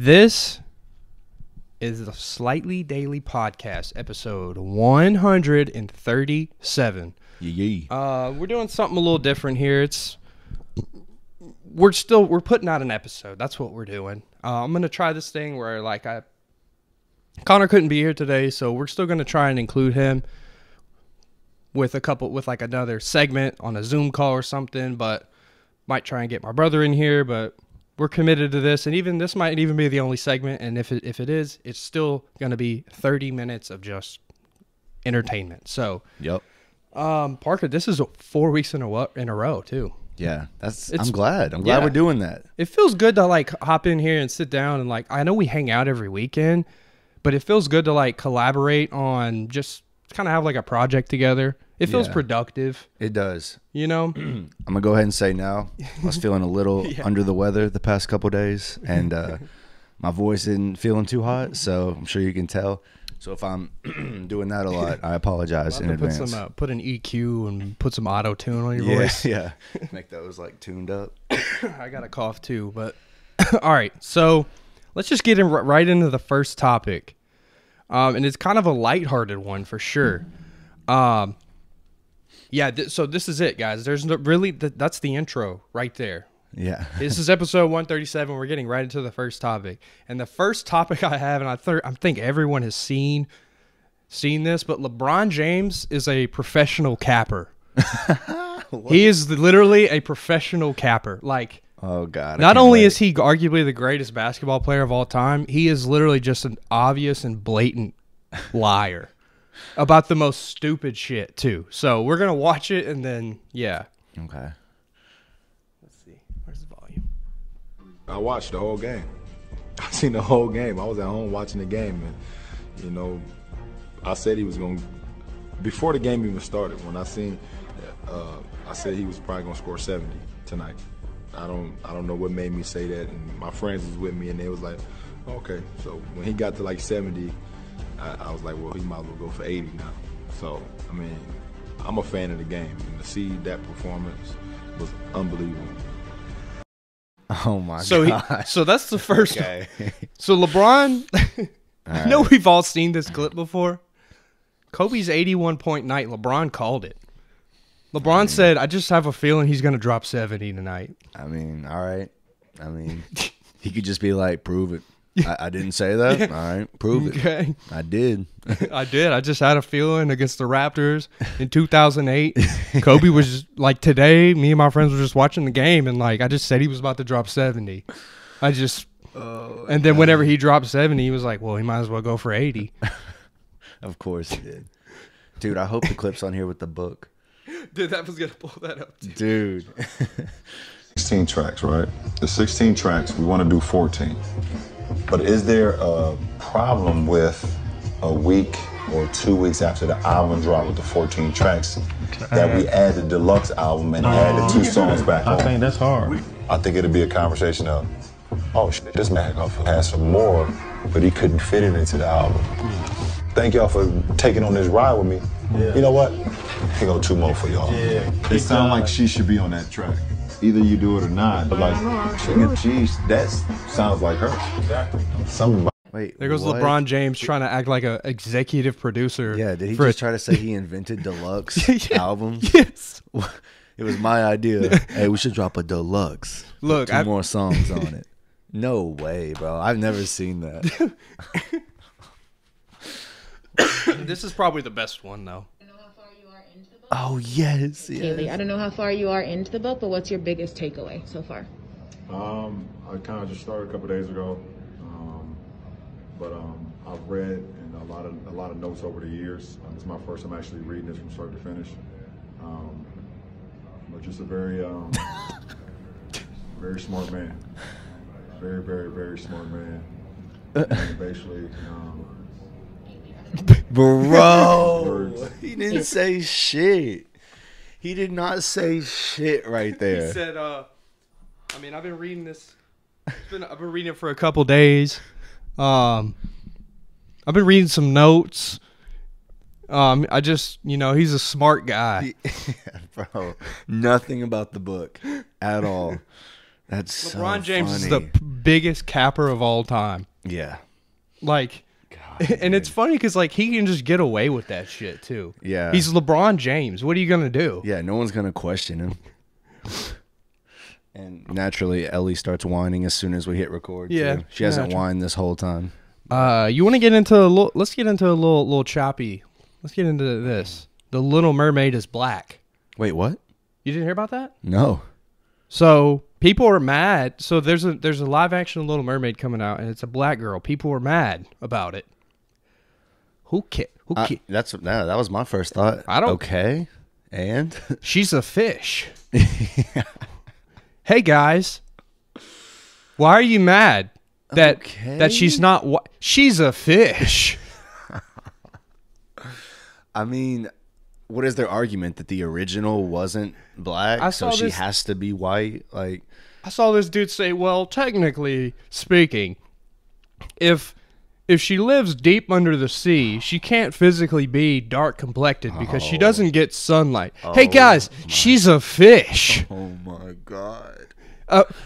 This is the Slightly Daily Podcast, episode 137. We're doing something a little different here. We're putting out an episode. That's what we're doing. I'm gonna try this thing where Connor couldn't be here today, so we're still gonna try and include him with another segment on a Zoom call or something. But might try and get my brother in here, but we're committed to this, and even this might even be the only segment. And if it is, it's still going to be 30 minutes of just entertainment. So, yep. Parker, this is 4 weeks in a row too. Yeah, I'm glad. I'm glad we're doing that. It feels good to hop in here and sit down and I know we hang out every weekend, but it feels good to collaborate on just kind of have a project together. It feels productive. It does. You know? I'm going to go ahead and say now, I was feeling a little under the weather the past couple days, and my voice isn't feeling too hot, so I'm sure you can tell. So if I'm doing that a lot, I apologize in advance. Put an EQ and put some auto-tune on your voice. Yeah, make those tuned up. I got a cough too, but all right. So let's just get right into the first topic. And it's kind of a lighthearted one for sure. So this is it, guys. There's that's the intro right there. Yeah. This is episode 137. We're getting right into the first topic. And the first topic I have, and I think everyone has seen this, but LeBron James is a professional capper. He is literally a professional capper. Oh, God. Not only is he arguably the greatest basketball player of all time, he is literally just an obvious and blatant liar about the most stupid shit, too. So we're going to watch it and then, yeah. Okay. Let's see. Where's the volume? I watched the whole game. I seen the whole game. I was at home watching the game. And, I said he was going to, before the game even started, when I seen, I said he was probably going to score 70 tonight. I don't know what made me say that, and my friends was with me, and they was like, okay. So when he got to 70, I was like, well, he might as well go for 80 now. So, I mean, I'm a fan of the game, and to see that performance was unbelievable. Oh, my God. So that's the first. Okay. So LeBron, I know we've all seen this clip before. Kobe's 81-point night, LeBron called it. LeBron said, I just have a feeling he's going to drop 70 tonight. I mean, all right. I mean, he could just be like, prove it. I didn't say that. Yeah. All right, prove it. Okay. I did. I did. I just had a feeling against the Raptors in 2008. Kobe was just, today, me and my friends were just watching the game, and I just said he was about to drop 70. And then whenever he dropped 70, he was like, well, he might as well go for 80. Of course he did. Dude, I hope the clip's on here with the book. Dude, that was going to pull that up, too. Dude. 16 tracks, right? The 16 tracks, we want to do 14. But is there a problem with a week or 2 weeks after the album drop with the 14 tracks that we add the Deluxe album and add the 2 songs back on? I think that's hard. I think it'll be a conversation of, oh shit, this man has some more, but he couldn't fit it into the album. Thank y'all for taking on this ride with me. Yeah. You know what? Here go 2 more for y'all. Yeah. It sounds like she should be on that track. Either you do it or not. But geez, that sounds like her. Exactly. Wait, there goes what? LeBron James trying to act like an executive producer. Yeah, did he just try to say he invented Deluxe albums? Yes. It was my idea. Hey, we should drop a Deluxe. Look, 2 more songs on it. No way, bro. I've never seen that. This is probably the best one, though. Oh, yes. Kaylee, I don't know how far you are into the book, but what's your biggest takeaway so far? I kind of just started a couple days ago, but I've read and a lot of notes over the years. It's my first time actually reading this from start to finish. But just a very, very smart man, very, very, very smart man. And basically. Bro, he didn't say shit. He did not say shit right there. He said, I've been reading this. I've been reading it for a couple days. I've been reading some notes. I just, he's a smart guy. Bro, nothing about the book at all. That's so LeBron James is funny. the biggest capper of all time. Yeah. Like, and it's funny because like he can just get away with that shit too. Yeah. He's LeBron James. What are you gonna do? Yeah, no one's gonna question him. And naturally, Ellie starts whining as soon as we hit record. Yeah, too. She hasn't natural. whined this whole time. You want to get into a little? Let's get into a little choppy. Let's get into this. The Little Mermaid is black. Wait, what? You didn't hear about that? No. So people are mad. So there's a live action Little Mermaid coming out, and it's a black girl. People are mad about it. Who cares? That was my first thought. I don't- Okay, and She's a fish. Hey guys, why are you mad that she's not? She's a fish. I mean, what is their argument that the original wasn't black, so she has to be white? Like, I saw this dude say, well, technically speaking, if she lives deep under the sea, she can't physically be dark complected because she doesn't get sunlight. Hey guys, she's a fish. oh my god.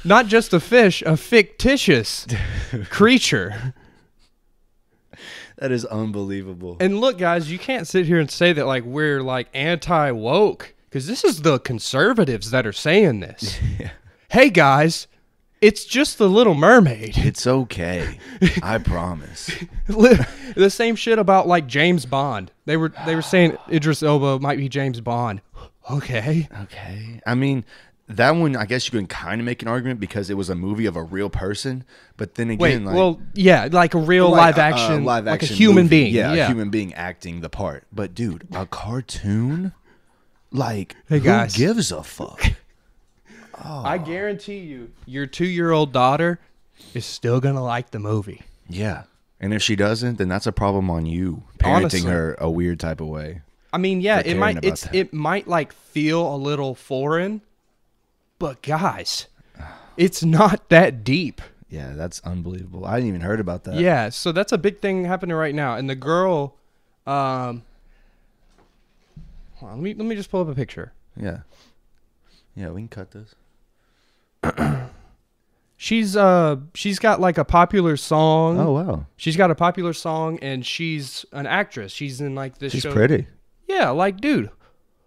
Not just a fish, a fictitious creature. That is unbelievable. And look, guys, you can't sit here and say that like we're like anti-woke because this is the conservatives that are saying this. Yeah. Hey guys, it's just the Little Mermaid. It's okay. I promise. The same shit about like James Bond. They were saying Idris Elba might be James Bond. Okay. Okay. I mean, that one, I guess you can kind of make an argument because it was a movie of a real person. But then again, like a real live action, like a human movie. being. Yeah, a human being acting the part. But dude, a cartoon? Like, hey guys, who gives a fuck? I guarantee you, your 2-year-old daughter is still gonna like the movie. Yeah. And if she doesn't, then that's a problem on you, parenting Honestly. her a weird type of way. I mean, yeah, For it caring might about that. it might like feel a little foreign, but guys, it's not that deep. Yeah, that's unbelievable. I hadn't even heard about that. Yeah, so that's a big thing happening right now. And the girl, hold on, let me just pull up a picture. Yeah. Yeah, we can cut this. She's got like a popular song. Oh, wow. She's got a popular song, and she's an actress. She's in like this She's show. pretty. Yeah, like dude,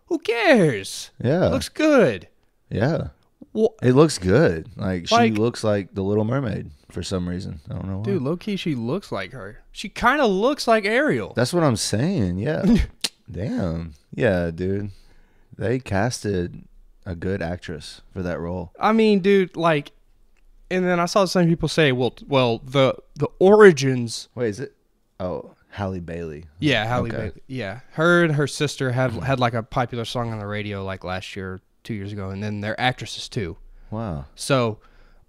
who cares? Yeah. Looks good. Yeah. Well, It looks good. Like, she Like- looks like the Little Mermaid for some reason. I don't know why. dude, low key, she looks like her. She kind of looks like Ariel. That's what I'm saying. Yeah. Damn. Yeah, dude. They casted a good actress for that role. I mean, dude, like, and then I saw some people say, well, the origins. Wait, is it? Oh, Halle Bailey. Yeah, Halle Okay. Bailey. Yeah, her and her sister had like a popular song on the radio like last year, 2 years ago, and then they're actresses too. Wow. So,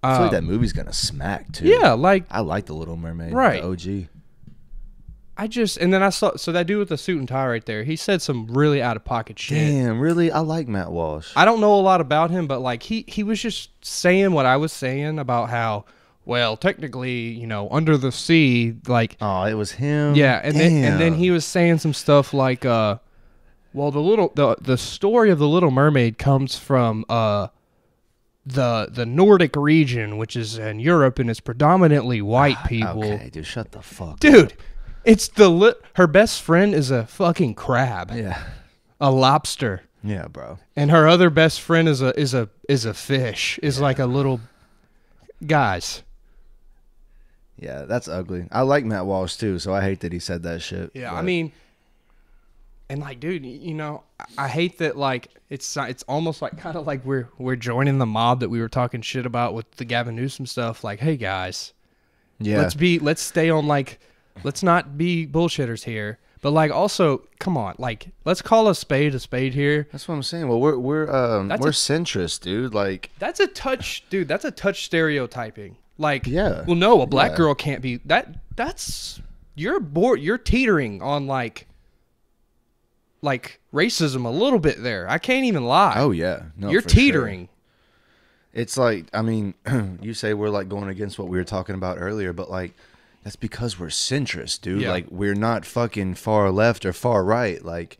I feel like that movie's gonna smack too. yeah, like I like the Little Mermaid. Right. The OG. and then I saw that dude with the suit and tie right there. He said some really out of pocket shit. Damn, really? I like Matt Walsh. I don't know a lot about him, but like he was just saying what I was saying about how, well, technically, you know, under the sea, like, Oh, it was him. yeah, and then Damn. he was saying some stuff like, well, the story of the Little Mermaid comes from the Nordic region, which is in Europe, and it's predominantly white people. Okay, dude, shut the fuck up. Dude, it's her best friend is a fucking crab, Yeah. a lobster. Yeah, bro. And her other best friend is a fish. Is like a little guys. Yeah, that's ugly. I like Matt Walsh too, so I hate that he said that shit. Yeah, but- I mean, and like, dude, you know, I hate that. Like, it's almost like kind of like we're joining the mob that we were talking shit about with the Gavin Newsom stuff. Like, hey guys, yeah, let's stay on like, let's not be bullshitters here. But like, also, come on, like, let's call a spade here. that's what I'm saying. Well, we're centrist, dude. Like, That's a touch, dude. That's a touch stereotyping. Like, Yeah. well, no, a black Yeah. girl can't be that. That's you're teetering on like racism a little bit there. I can't even lie. oh yeah, no, you're for sure. teetering. It's like, I mean, you say we're like going against what we were talking about earlier, but like, that's because we're centrist, dude. Yeah. Like, we're not fucking far left or far right. Like,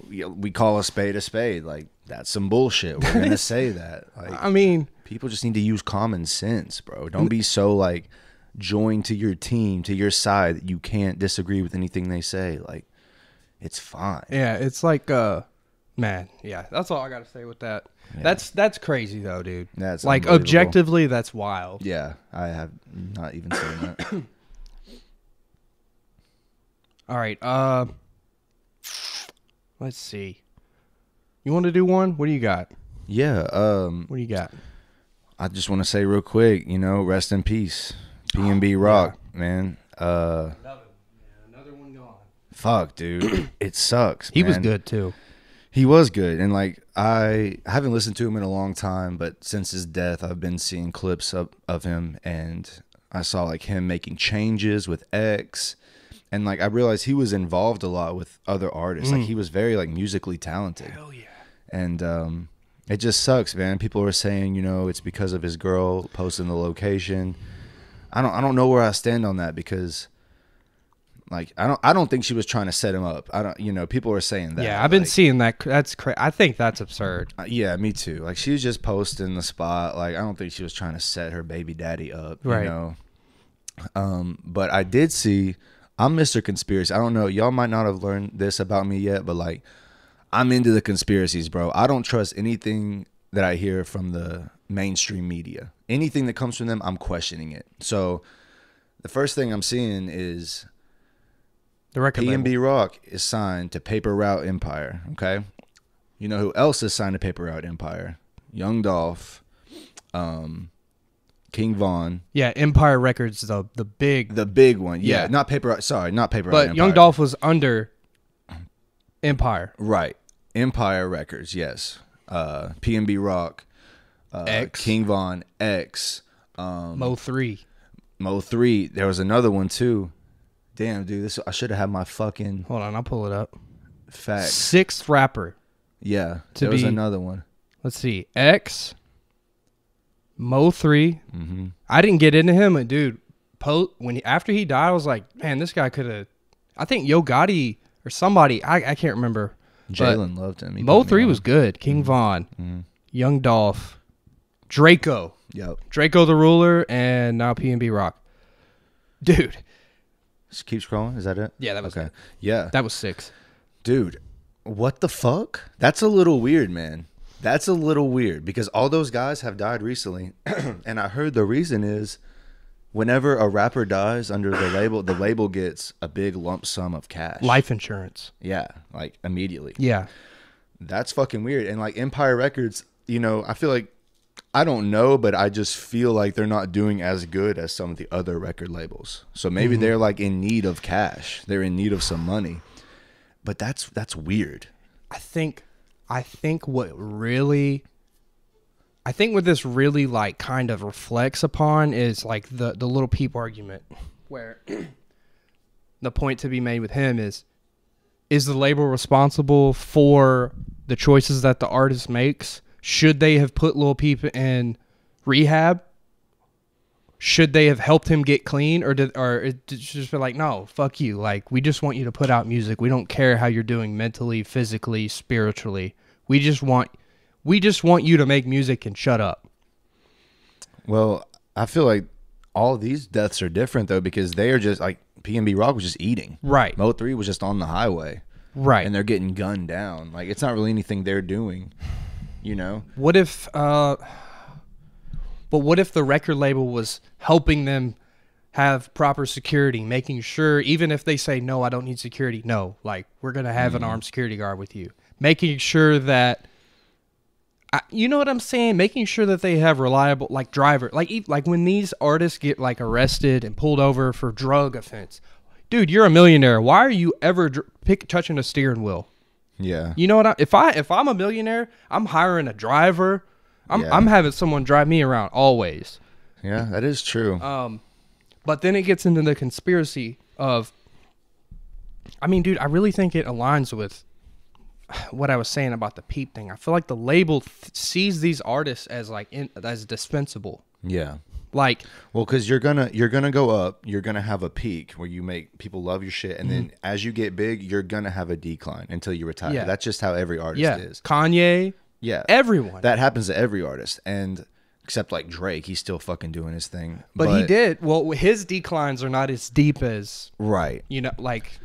we call a spade a spade. Like, that's some bullshit. We're gonna say that. Like, I mean, People just need to use common sense, bro. Don't be so like joined to your team, to your side, that you can't disagree with anything they say. Like, it's fine. Yeah, it's like man, yeah, that's all I gotta say with that. Yeah. That's crazy though, dude. That's like unbelievable. objectively, that's wild. Yeah, I have not even seen that. All right, let's see. You want to do one? What do you got? Yeah. What do you got? I just want to say real quick, rest in peace, P&B Rock, man. Another one gone. Fuck, dude, it sucks. He was man. good too. He was good, and like I haven't listened to him in a long time, but since his death, I've been seeing clips of him, and I saw like him making changes with X, and like I realized he was involved a lot with other artists. Like he was very like musically talented. Hell yeah. And it just sucks, man. People are saying, it's because of his girl posting the location. I don't know where I stand on that, because like I don't think she was trying to set him up. I don't, people are saying that. Yeah, I've been seeing that. That's crazy. I think that's absurd. Yeah, me too. Like she was just posting the spot. Like I don't think she was trying to set her baby daddy up. Right. But I did see. I'm Mr. Conspiracy. I don't know. Y'all might not have learned this about me yet, but like I'm into the conspiracies, bro. I don't trust anything that I hear from the mainstream media. Anything that comes from them, I'm questioning it. So the first thing I'm seeing is The record P&B label. Rock is signed to Paper Route Empire, okay? You know who else is signed to Paper Route Empire? Young Dolph, King Von. Yeah, Empire Records, the big. The big one. Yeah, Yeah. not Paper Route. Sorry, not Paper Route But Empire. Young Dolph was under Empire. Right. Empire Records, yes. P&B Rock, X. King Von, X, Mo 3. Mo 3. There was another one too. Damn, dude, I should have had my fucking Hold on, I'll pull it up. facts. Sixth rapper. Yeah, To there was be- another one. Let's see. X. Mo 3. Mm-hmm. I didn't get into him, but dude, after he died, I was like, man, this guy could have. I think Yo Gotti or somebody, I can't remember. Jalen loved him. He Mo put me 3 on. was good. King Von, Young Dolph, Draco, Yep. Draco the Ruler, and now P&B Rock. Dude, Just keep scrolling. Is that it? Yeah, that was okay. it. Yeah, that was 6. dude, what the fuck? That's a little weird, man. That's a little weird because all those guys have died recently, and I heard the reason is whenever a rapper dies under the label gets a big lump sum of cash. Life insurance. Yeah, like immediately. Yeah. That's fucking weird. And like Empire Records, I feel like, I don't know, but I just feel like they're not doing as good as some of the other record labels. So maybe they're like in need of cash. They're in need of some money. But that's weird. I think what this really like kind of reflects upon is like the Little Peep argument, where the point to be made with him is the label responsible for the choices that the artist makes? Should they have put Lil Peep in rehab? Should they have helped him get clean, or did it just be like, no, fuck you, like we just want you to put out music. We don't care how you're doing mentally, physically, spiritually. We just want you to make music and shut up. Well, I feel like all these deaths are different though, because they are just like P&B Rock was just eating. Right. Mo 3 was just on the highway. Right. And they're getting gunned down. Like it's not really anything they're doing, What if what if the record label was helping them have proper security, making sure, even if they say, no, I don't need security, no, like we're going to have an armed security guard with you, making sure that, you know what I'm saying? Making sure that they have reliable, like driver, like when these artists get like arrested and pulled over for drug offense, dude, you're a millionaire. Why are you ever touching a steering wheel? Yeah. You know what? If I'm a millionaire, I'm hiring a driver. I'm having someone drive me around always. Yeah, that is true. But then it gets into the conspiracy of, I mean, dude, I really think it aligns with what I was saying about the Peep thing. I feel like the label sees these artists as as dispensable. Yeah. Like, well, because you're gonna go up, you're gonna have a peak where you make people love your shit, and then as you get big, you're gonna have a decline until you retire. Yeah. That's just how every artist yeah, is. Kanye, Yeah, everyone. That happens to every artist, and except like Drake, he's still fucking doing his thing. But he did. Well, his declines are not as deep as right. You know, like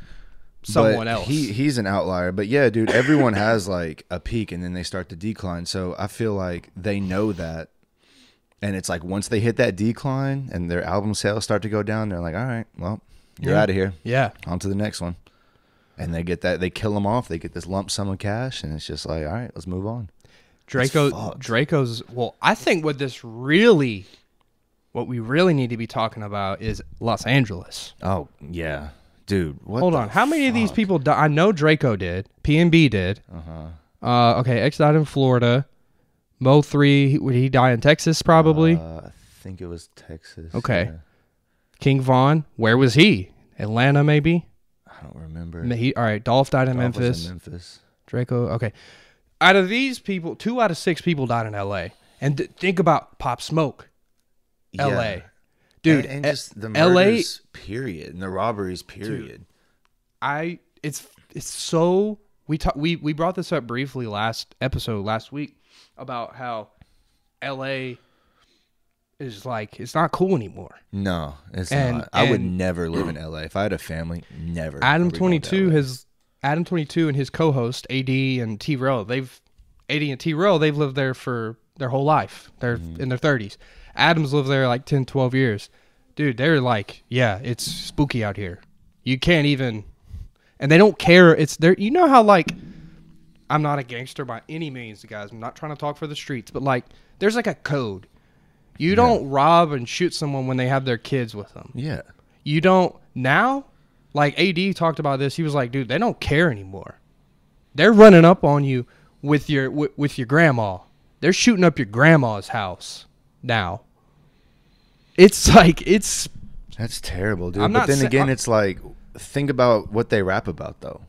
someone else. He's an outlier. But yeah, dude, everyone has like a peak and then they start to decline. So I feel like they know that. And it's like once they hit that decline and their album sales start to go down, they're like, all right, well, you're out of here. Yeah. On to the next one. And they get that, they kill them off. They get this lump sum of cash. And it's just like, all right, let's move on. Draco's, well, I think what we really need to be talking about is Los Angeles. Oh, yeah. Dude, hold on. How many of these people died? I know Draco did. PNB did. Okay, X died in Florida. Mo 3, would he die in Texas probably? I think it was Texas. Okay. Yeah. King Von, where was he? Atlanta maybe? I don't remember. All right, Dolph died in Memphis. Draco, okay. Out of these people, 2 out of 6 people died in L.A. And think about Pop Smoke, L.A. Dude, and just the murders, period, and the robberies, period. Dude, it's so we brought this up briefly last week about how L.A. is like it's not cool anymore. No, it's not. I would never live in L.A. if I had a family. Never. Adam 22 and his co-host AD and T-Rail, they've lived there for their whole life. They're in their 30s. Adam's lived there like 10, 12 years. Dude, they're like, yeah, it's spooky out here. You can't even, and they don't care. It's there. You know how like, I'm not a gangster by any means, guys. I'm not trying to talk for the streets, but like, there's like a code. You don't rob and shoot someone when they have their kids with them. Yeah. You don't now. Like AD talked about this. He was like, dude, they don't care anymore. They're running up on you with your grandma. They're shooting up your grandma's house now. It's like that's terrible, dude. But then again, it's like think about what they rap about though.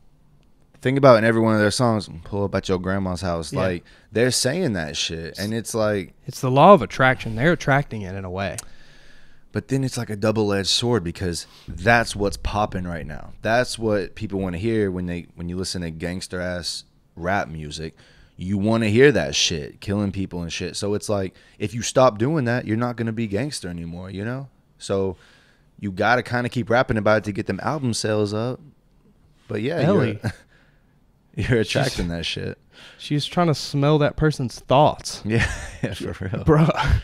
Think about in every one of their songs, pull up at your grandma's house. Yeah. Like they're saying that shit, and it's like it's the law of attraction. They're attracting it in a way. But then it's like a double-edged sword because that's what's popping right now. That's what people want to hear when you listen to gangster ass rap music. You want to hear that shit, killing people and shit. So it's like if you stop doing that, you're not going to be gangster anymore, you know? So you got to kind of keep rapping about it to get them album sales up. But yeah, you're attracting that shit. She's trying to smell that person's thoughts. Yeah, for real. Bruh.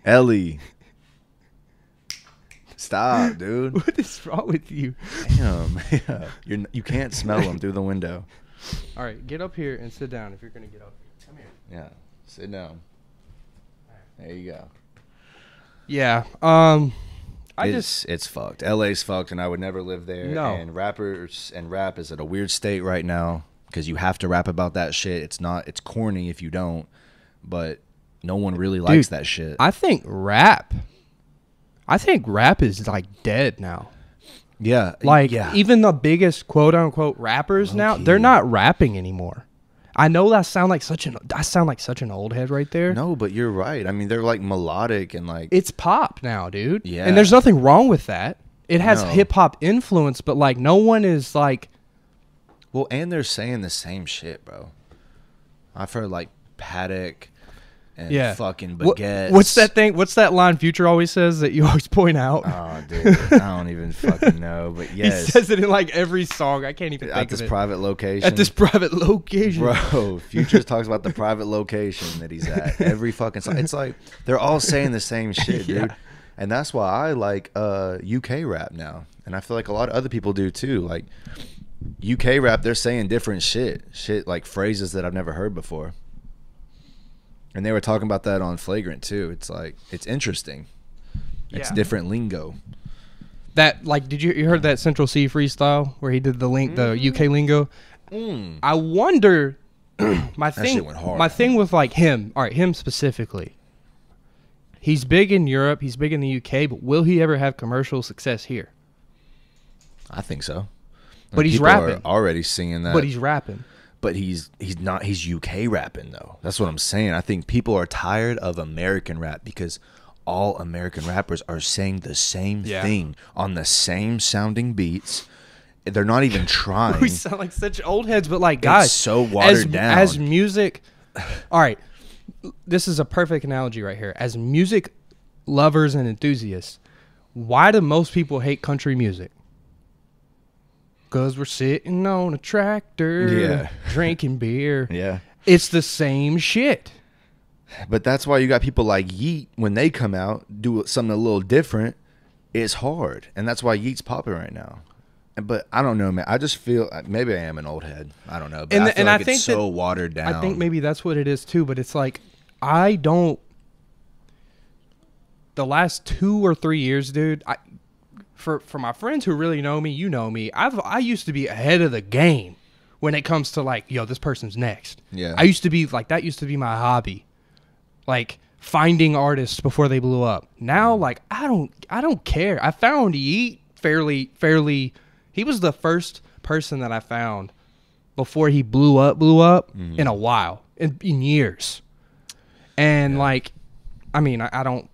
Ellie. Stop, dude. What is wrong with you? Damn. Yeah. You can't smell them through the window. All right, get up here and sit down if you're going to get up here. Come here. Yeah, sit down. There you go. Yeah. It's fucked. LA's fucked, and I would never live there. No. And rappers and rap is at a weird state right now because you have to rap about that shit. It's corny if you don't, but no one really likes that shit. I think rap is like dead now. Yeah. Like even the biggest quote unquote rappers now, they're not rapping anymore. I know I sound like such an old head right there. No, but you're right. I mean, they're like melodic and like it's pop now, dude. Yeah. And there's nothing wrong with that. It has hip hop influence, but like no one is like well, and they're saying the same shit, bro. I've heard like Paddock and fucking baguettes. What's that thing? What's that line Future always says that you always point out? Oh, dude. I don't even fucking know. But yes. He says it in like every song. I can't even think of it. At this private location. At this private location. Bro, Future talks about the private location that he's at. Every fucking song. It's like they're all saying the same shit, dude. And that's why I like UK rap now. And I feel like a lot of other people do too. Like UK rap, they're saying different shit. Shit like phrases that I've never heard before. And they were talking about that on Flagrant too. It's like it's interesting. It's different lingo. That like, did you heard that Central C freestyle where he did the UK lingo? I wonder. My thing with like him. All right, him specifically. He's big in Europe. He's big in the UK. But will he ever have commercial success here? I think so. But he's rapping. Already singing that. But he's rapping. But he's not. He's UK rapping though. That's what I'm saying. I think people are tired of American rap because all American rappers are saying the same thing on the same sounding beats. They're not even trying. We sound like such old heads, but like guys, it's so watered down. As music, all right. this is a perfect analogy right here. As music lovers and enthusiasts, why do most people hate country music? Because we're sitting on a tractor, drinking beer. Yeah. It's the same shit. But that's why you got people like Yeet, when they come out, do something a little different. It's hard. And that's why Yeet's popping right now. But I don't know, man. I just feel, maybe I am an old head. I don't know. But I feel like it's so watered down. I think maybe that's what it is too. But it's like, I don't, the last 2 or 3 years, dude, for my friends who really know me, you know me, I used to be ahead of the game when it comes to like, yo, this person's next. Yeah. I used to be like, that used to be my hobby. Like finding artists before they blew up. Now, like, I don't care. I found Yeet fairly. He was the first person that I found before he blew up in a while, in years. And like, I mean, I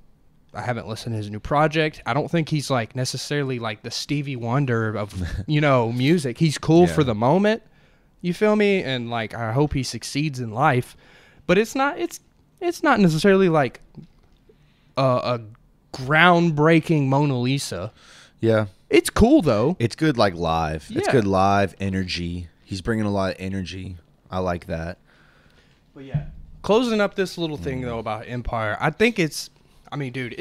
haven't listened to his new project. I don't think he's like necessarily like the Stevie Wonder of, music. He's cool for the moment. You feel me? And like, I hope he succeeds in life, but it's not necessarily like a groundbreaking Mona Lisa. Yeah. It's cool though. It's good like live. Yeah. It's good live energy. He's bringing a lot of energy. I like that. But yeah. Closing up this little thing though about Empire, I think it's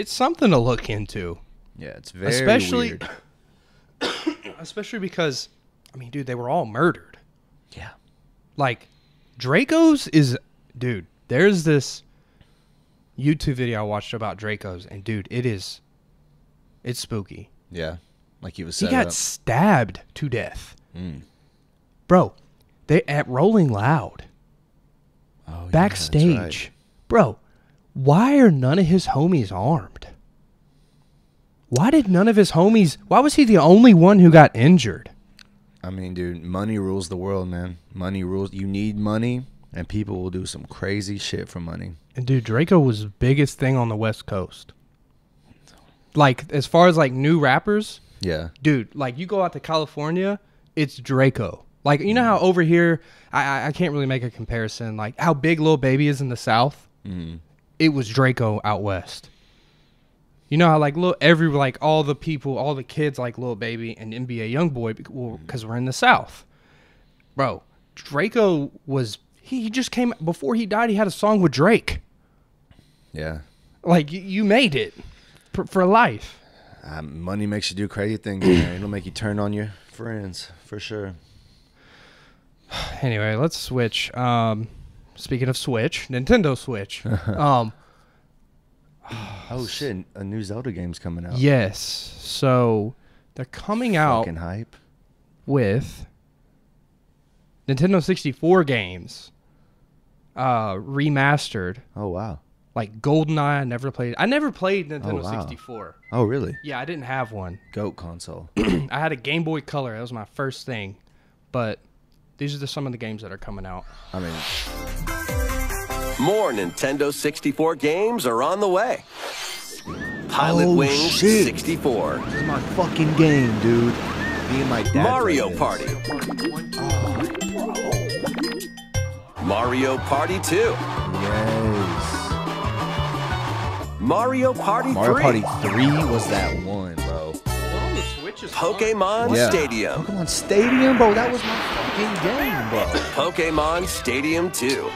something to look into. Yeah, it's very weird. Especially because, I mean, dude, they were all murdered. Yeah. Like, Draco's is, dude, there's this YouTube video I watched about Draco's, and dude, it's spooky. Yeah. Like he was He set got up. stabbed to death. Bro, they at Rolling Loud. Oh, yeah, Backstage. that's right. Bro, why are none of his homies armed? Why was he the only one who got injured? I mean, dude, money rules the world, man. Money rules. You need money, and people will do some crazy shit for money. And dude, Draco was the biggest thing on the West Coast. Like, as far as like new rappers, Yeah. dude, like you go out to California, it's Draco. Like, you know how over here, I can't really make a comparison. Like how big Lil Baby is in the South, it was Draco out West. You know how like all the kids like Lil Baby and NBA YoungBoy because we're in the South, bro. Draco was he just came before he died. He had a song with Drake. Yeah. Like you made it for life. Money makes you do crazy things, man. It'll make you turn on your friends, for sure. Anyway, let's switch. Speaking of Switch, Nintendo Switch. Oh, shit. A new Zelda game's coming out. Yes. So they're coming out Fucking hype. with Nintendo 64 games remastered. Oh, wow. Like GoldenEye, I never played Nintendo Oh, wow. 64. Oh, really? Yeah, I didn't have one. GOAT console. I had a Game Boy Color. That was my first thing. But these are some of the games that are coming out. I mean, More Nintendo 64 games are on the way. Pilot Oh, Wings shit. 64. this is my fucking game, dude. Me and my dad. Mario play this. Party. Mario Party 2. Yes. Mario Party 3. Mario Party 3 was that one, bro. On the Switch is Pokemon Yeah. Stadium. Pokemon Stadium, bro. That was my fucking game, bro. Pokemon Stadium 2.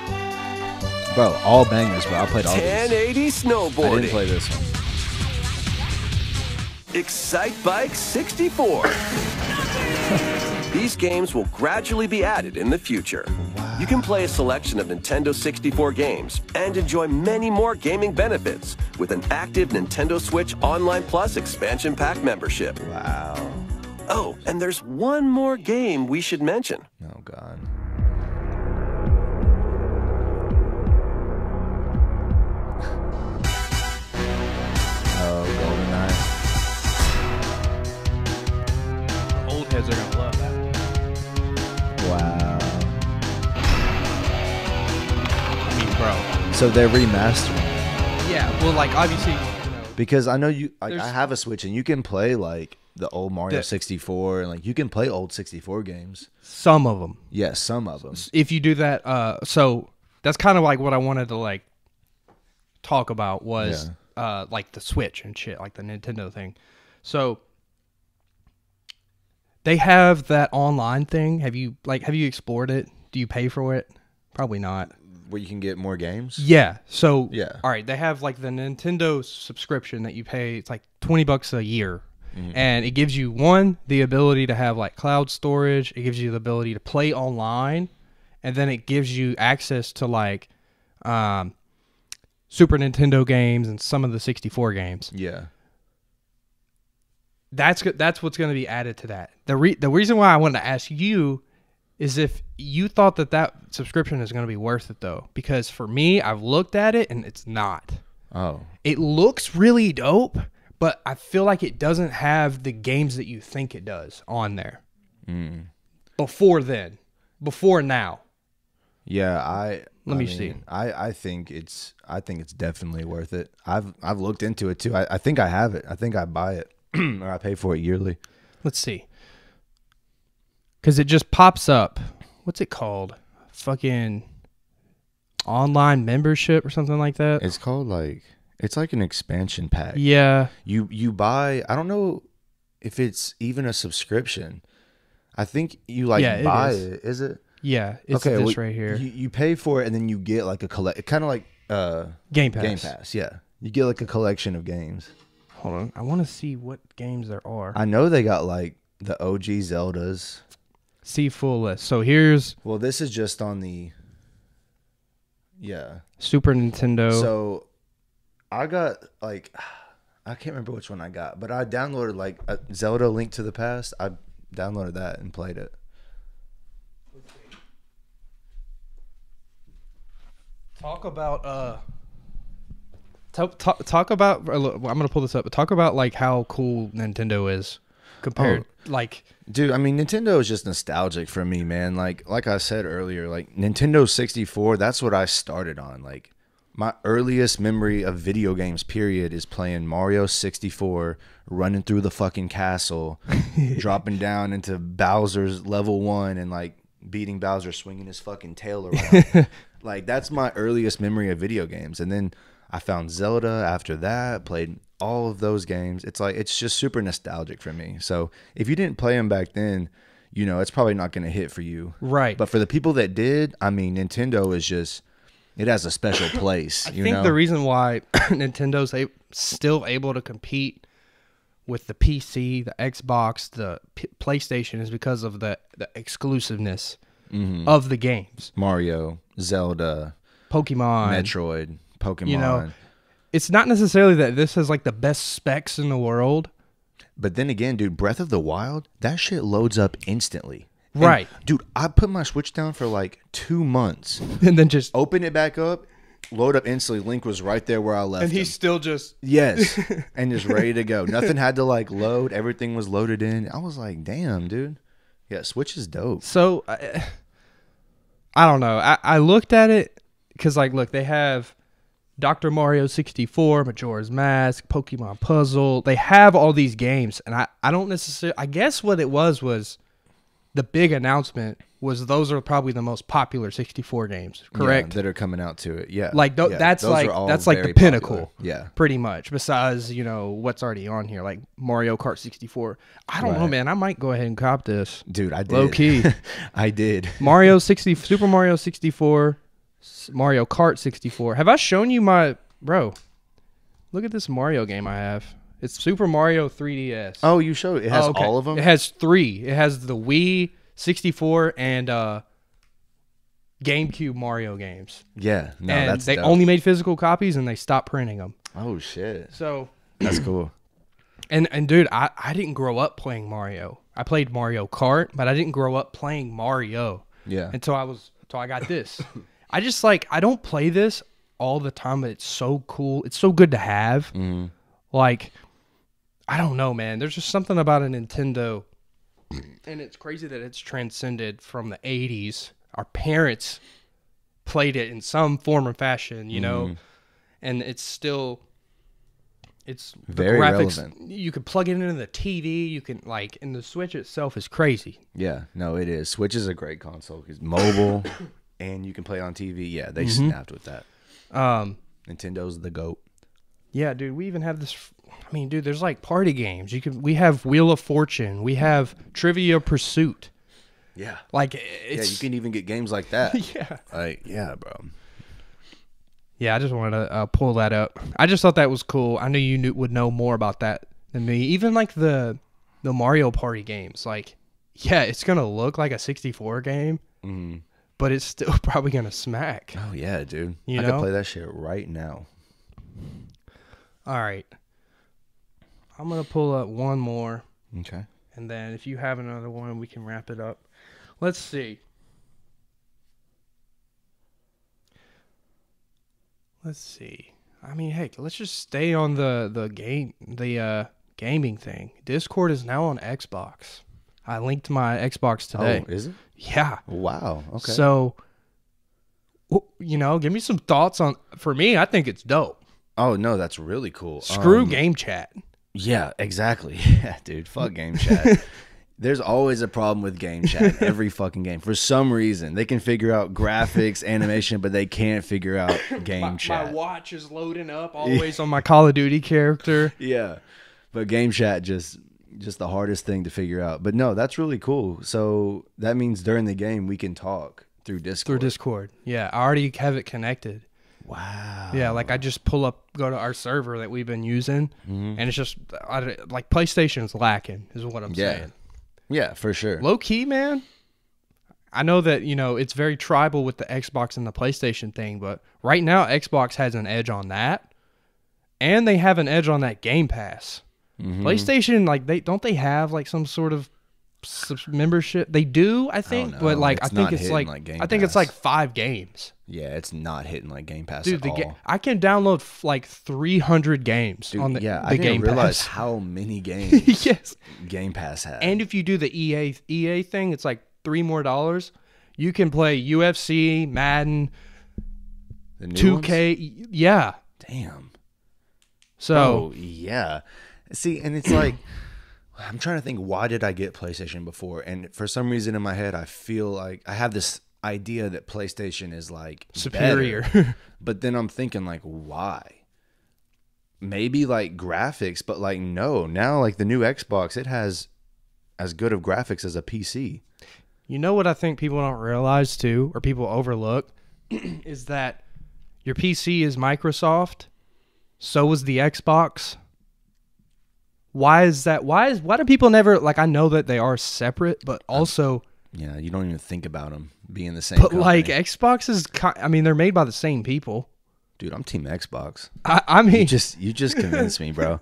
Bro, all bangers, bro. I played all these. 1080 I snowboarding. didn't play this one. Excite Bike 64. These games will gradually be added in the future. Wow. You can play a selection of Nintendo 64 games and enjoy many more gaming benefits with an active Nintendo Switch Online Plus expansion pack membership. Wow. Oh, and there's one more game we should mention. Oh, God. Oh, GoldenEye. Old heads are going to love that. Wow. I mean, bro. So they're remastering. Yeah, well, like, obviously, Because I know you, I There's- have a Switch and you can play like the old Mario The- 64 and like you can play old 64 games. some of them. Yes, some of them. If you do that, so that's kind of like what I wanted to like talk about was like the Switch and shit, like the Nintendo thing. So they have that online thing. Have you explored it? Do you pay for it? Probably not. Where you can get more games? Yeah. So Yeah. all right, they have like the Nintendo subscription that you pay. It's like $20 a year. And it gives you the ability to have like cloud storage. It gives you the ability to play online, and then it gives you access to like Super Nintendo games and some of the 64 games. Yeah. That's what's going to be added to that. The reason why I wanted to ask you is if you thought that subscription is going to be worth it though, because for me, I've looked at it and it's not. Oh. It looks really dope, but I feel like it doesn't have the games that you think it does on there. Before now. Yeah, Let me see. I think it's definitely worth it. I've looked into it too. I think I have it. I think I buy it or I pay for it yearly. Let's see. Because it just pops up. What's it called? Fucking online membership or something like that? It's called like, it's like an expansion pack. Yeah. You buy, I don't know if it's even a subscrition. I think you like buy it. Is it? Yeah, it's this right here. You pay for it and then you get like a kind of like Game Pass. Game Pass, yeah. You get like a collection of games. Hold on. I want to see what games there are. I know they got like the OG Zeldas. See full list. So here's... Well, this is just on the... Super Nintendo. So I got like... I can't remember which one I got, but I downloaded like a Zelda Link to the Past. I downloaded that and played it. Talk about talk about. I'm gonna pull this up. But talk about like how cool Nintendo is compared. Like, dude, I mean, Nintendo is just nostalgic for me, man. Like I said earlier, like Nintendo 64. That's what I started on. Like, my earliest memory of video games, period, is playing Mario 64, running through the fucking castle, dropping down into Bowser's level 1, and like beating Bowser, swinging his fucking tail around. Like, that's my earliest memory of video games. And then I found Zelda after that, played all of those games. It's like, it's just super nostalgic for me. So if you didn't play them back then, you know, it's probably not going to hit for you. Right. But for the people that did, I mean, Nintendo is just, it has a special place. I think the reason why Nintendo's still able to compete with the PC, the Xbox, the PlayStation is because of the exclusiveness of the games. Mario, Zelda, Pokemon, Metroid, Pokemon. You know, it's not necessarily that this has like the best specs in the world. But then again, dude, Breath of the Wild, that shit loads up instantly. Right. And, dude, I put my Switch down for like 2 months. And then just open it back up, load up instantly. Link was right there where I left him. And he's still just... Yes. And just ready to go. Nothing had to like load. Everything was loaded in. I was like, damn, dude. Yeah, Switch is dope. So, I don't know. I looked at it because, like, look, they have Dr. Mario 64, Majora's Mask, Pokemon Puzzle. They have all these games. And I don't necessarily... I guess what it was the big announcement was those are probably the most popular 64 games, correct? Yeah, that are coming out to it. Yeah. Like that's like the pinnacle. Popular. Yeah. Pretty much. Besides, you know, what's already on here, like Mario Kart 64. I don't know, man. I might go ahead and cop this. Dude, I did. Low key. I did. Super Mario 64, Mario Kart 64. Have I shown you bro, look at this Mario game I have. It's Super Mario 3DS. Oh, you showed it. It has all of them? It has 3. It has the Wii, 64, and GameCube Mario games. Yeah. No, and they only made physical copies, and they stopped printing them. Oh, shit. So that's cool. And dude, I didn't grow up playing Mario. I played Mario Kart, but I didn't grow up playing Mario. Yeah. Until I got this. I just I don't play this all the time, but it's so cool. It's so good to have. Mm-hmm. Like, I don't know, man. There's just something about a Nintendo, and it's crazy that it's transcended from the 80s. Our parents played it in some form or fashion, you know, and it's very graphics, relevant. You could plug it into the TV. You can and the Switch itself is crazy. Yeah, no, it is. Switch is a great console because mobile, and you can play on TV. Yeah, they snapped with that. Nintendo's the GOAT. Yeah, dude, we even have this. I mean, dude, there's like party games. We have Wheel of Fortune. We have Trivia Pursuit. Yeah. Like, Yeah, you can even get games like that. Yeah. Like, yeah, bro. Yeah, I just wanted to pull that up. I just thought that was cool. I knew you would know more about that than me. Even like the Mario Party games. Like, yeah, it's going to look like a 64 game, but it's still probably going to smack. Oh, yeah, dude. You I know? could play that shit right now. All right. I'm going to pull up one more. Okay. And then if you have another one, we can wrap it up. Let's see. I mean, heck, let's just stay on the gaming thing. Discord is now on Xbox. I linked my Xbox today. Oh, is it? Yeah. Wow. Okay. So, give me some thoughts on. For me, I think it's dope. Oh no, that's really cool. Screw game chat. Yeah, exactly. Yeah, dude. Fuck game chat. There's always a problem with game chat. Every fucking game. For some reason, they can figure out graphics, animation, but they can't figure out game chat. My watch is loading up always on my Call of Duty character. Yeah, but game chat just the hardest thing to figure out. But no, that's really cool. So that means during the game we can talk through Discord. Yeah, I already have it connected. Wow. Yeah, like I just go to our server that we've been using, and it's just like PlayStation's lacking, is what I'm saying. Yeah, for sure. Low key, man. I know that, it's very tribal with the Xbox and the PlayStation thing, but right now Xbox has an edge on that, and they have an edge on that Game Pass. PlayStation, like they have like some sort of membership. They do, I think, but like I think it's like I think it's like 5 games. Yeah, it's not hitting like Game Pass Dude, at all. I can download like 300 games on the I didn't Game realize Pass. how many games Yes. Game Pass has. And if you do the EA thing, it's like $3 more. You can play UFC, Madden, the new 2K. ones? Yeah. Damn. So, yeah. See, and it's like I'm trying to think, why did I get PlayStation before? And for some reason in my head, I feel like I have this idea that PlayStation is like superior. better. But then I'm thinking like, why? Maybe like graphics, but like no. Now like the new Xbox, it has as good of graphics as a PC. You know what I think people don't realize too, or people overlook, is that your PC is Microsoft, so is the Xbox. Why is that? Why do people never, like, I know that they are separate, but also... Yeah, you don't even think about them being the same But, company. like, Xbox is... I mean, they're made by the same people. Dude, I'm Team Xbox. I mean... You just convinced me, bro.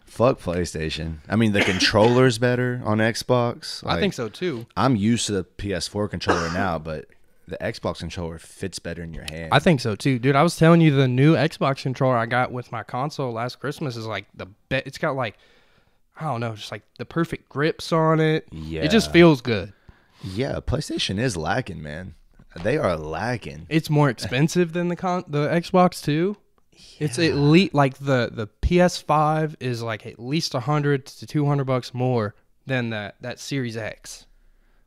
Fuck PlayStation. I mean, the controller's better on Xbox. I think so, too. I'm used to the PS4 controller now, but the Xbox controller fits better in your hand. I think so, too. Dude, I was telling you, the new Xbox controller I got with my console last Christmas is, like, it's got, like... I don't know, just like the perfect grips on it. Yeah. It just feels good. Yeah, PlayStation is lacking, man. They are lacking. It's more expensive than the Xbox too. Yeah. It's at least like the PS5 is like at least $100 to $200 more than that Series X.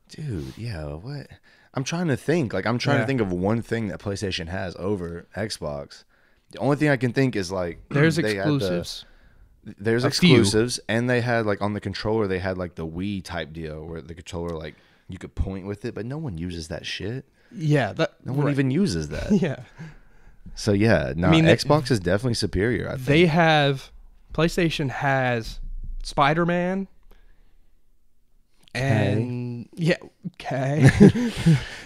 Dude, yeah, what? I'm trying to think. Like I'm trying to think of one thing that PlayStation has over Xbox. The only thing I can think is like there's exclusives. There's exclusives, and they had like on the controller they had like the Wii type deal where the controller like you could point with it, but no one uses that shit. Yeah, no one even uses that. Yeah. So yeah, no, I mean, Xbox is definitely superior. I think PlayStation has Spider-Man, and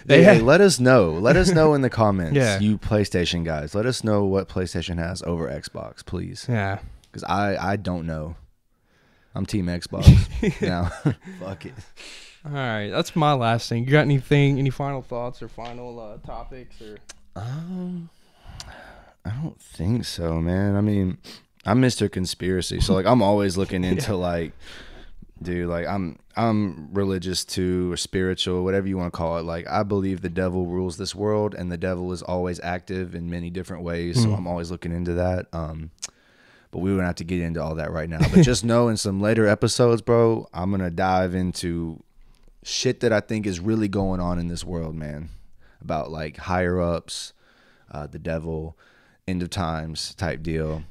let us know. Let us know in the comments, you PlayStation guys. Let us know what PlayStation has over Xbox, please. Yeah. Because I don't know. I'm Team Xbox now. Fuck it. All right, that's my last thing. You got any final thoughts or final topics or? I don't think so, man. I mean, I'm Mr. Conspiracy, so like I'm always looking into like, dude, like I'm religious too, or spiritual, whatever you want to call it. Like I believe the devil rules this world, and the devil is always active in many different ways. So I'm always looking into that. But we wouldn't have to get into all that right now. But just know in some later episodes, bro, I'm going to dive into shit that I think is really going on in this world, man. About like higher ups, the devil, end of times type deal.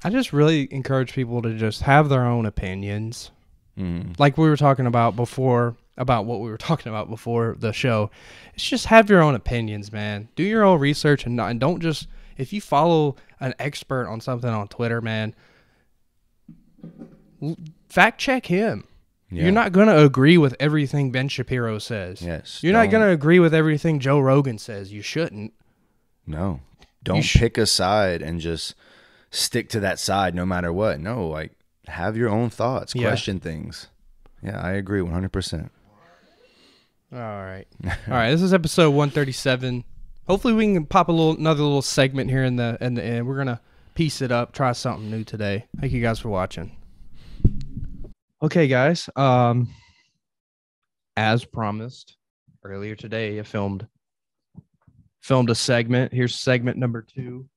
I just really encourage people to just have their own opinions. Mm-hmm. Like we were talking about before, about what we were talking about before the show. It's just have your own opinions, man. Do your own research and don't just, if you follow an expert on something on Twitter, man, fact check him. Yeah. You're not going to agree with everything Ben Shapiro says. Yes. You're not going to agree with everything Joe Rogan says. You shouldn't. No. Don't pick a side and just stick to that side no matter what. No, like have your own thoughts, question things. Yeah, I agree 100%. All right. All right, this is episode 137. Hopefully we can pop another little segment here in the end. We're going to piece it up, try something new today. Thank you guys for watching. Okay, guys. As promised earlier today, I filmed a segment. Here's segment number 2.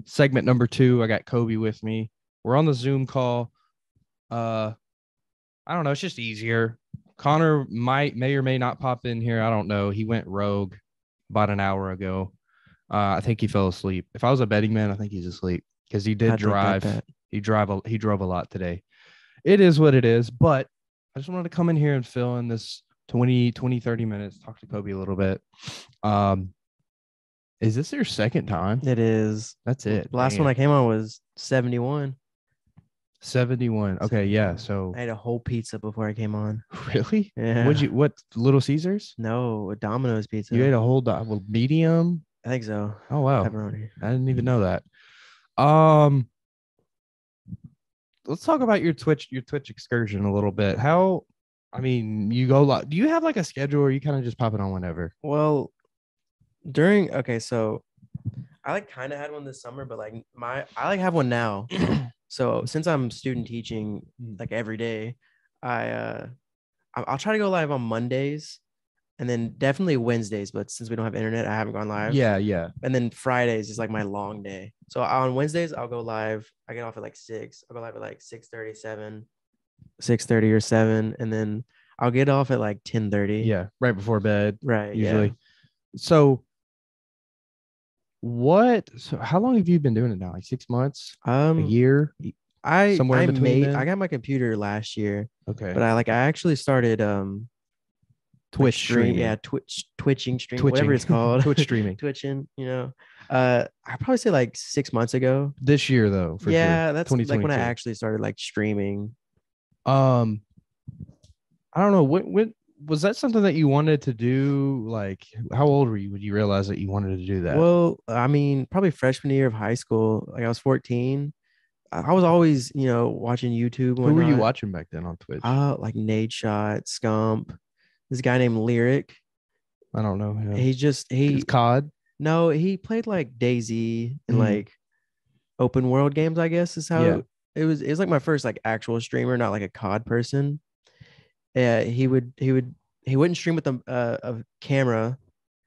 Segment number 2, I got Kobe with me. We're on the Zoom call. I don't know. It's just easier. Connor may or may not pop in here. I don't know. He went rogue about an hour ago. I think he fell asleep. If I was a betting man, I think he's asleep because he did drive. He drove a lot today. It is what it is. But I just wanted to come in here and fill in this 20, 30 minutes, talk to Kobe a little bit. Is this your second time? It is. That's it. The last one I came on was 71. 71. Okay, yeah. So I ate a whole pizza before I came on. Really? Yeah. What Little Caesars? No, a Domino's pizza. You ate a whole medium? I think so. Oh wow. Pepperoni. I didn't even know that. Let's talk about your Twitch excursion a little bit. You go live. Do you have like a schedule or you kind of just pop it on whenever? Well, so I like kind of had one this summer, but like I have one now. So since I'm student teaching like every day, I'll try to go live on Mondays and then definitely Wednesdays. But since we don't have internet, I haven't gone live. Yeah. And then Fridays is like my long day. So on Wednesdays, I'll go live. I get off at like 6. I'll go live at like 6:30 or 7. And then I'll get off at like 10:30. Yeah. Right before bed. Right. Usually. Yeah. So how long have you been doing it now? Like 6 months? A year? Somewhere in between I got my computer last year. Okay. But I actually started Twitch streaming. Yeah, twitching, whatever it's called. Twitch streaming. Twitching, I'd probably say like 6 months ago. This year though, for sure. That's like when I actually started like streaming. I don't know. What was that something that you wanted to do? Like, how old were you when you realize that you wanted to do that? Well, I mean, probably freshman year of high school. Like I was 14. I was always, watching YouTube. Who were you watching back then on Twitch? Like Nade Shot, Scump. This guy named Lyric. I don't know him. He's COD. No, he played like DayZ and like open world games, I guess is how it was like my first like actual streamer, not like a COD person. Yeah, he wouldn't stream with a camera.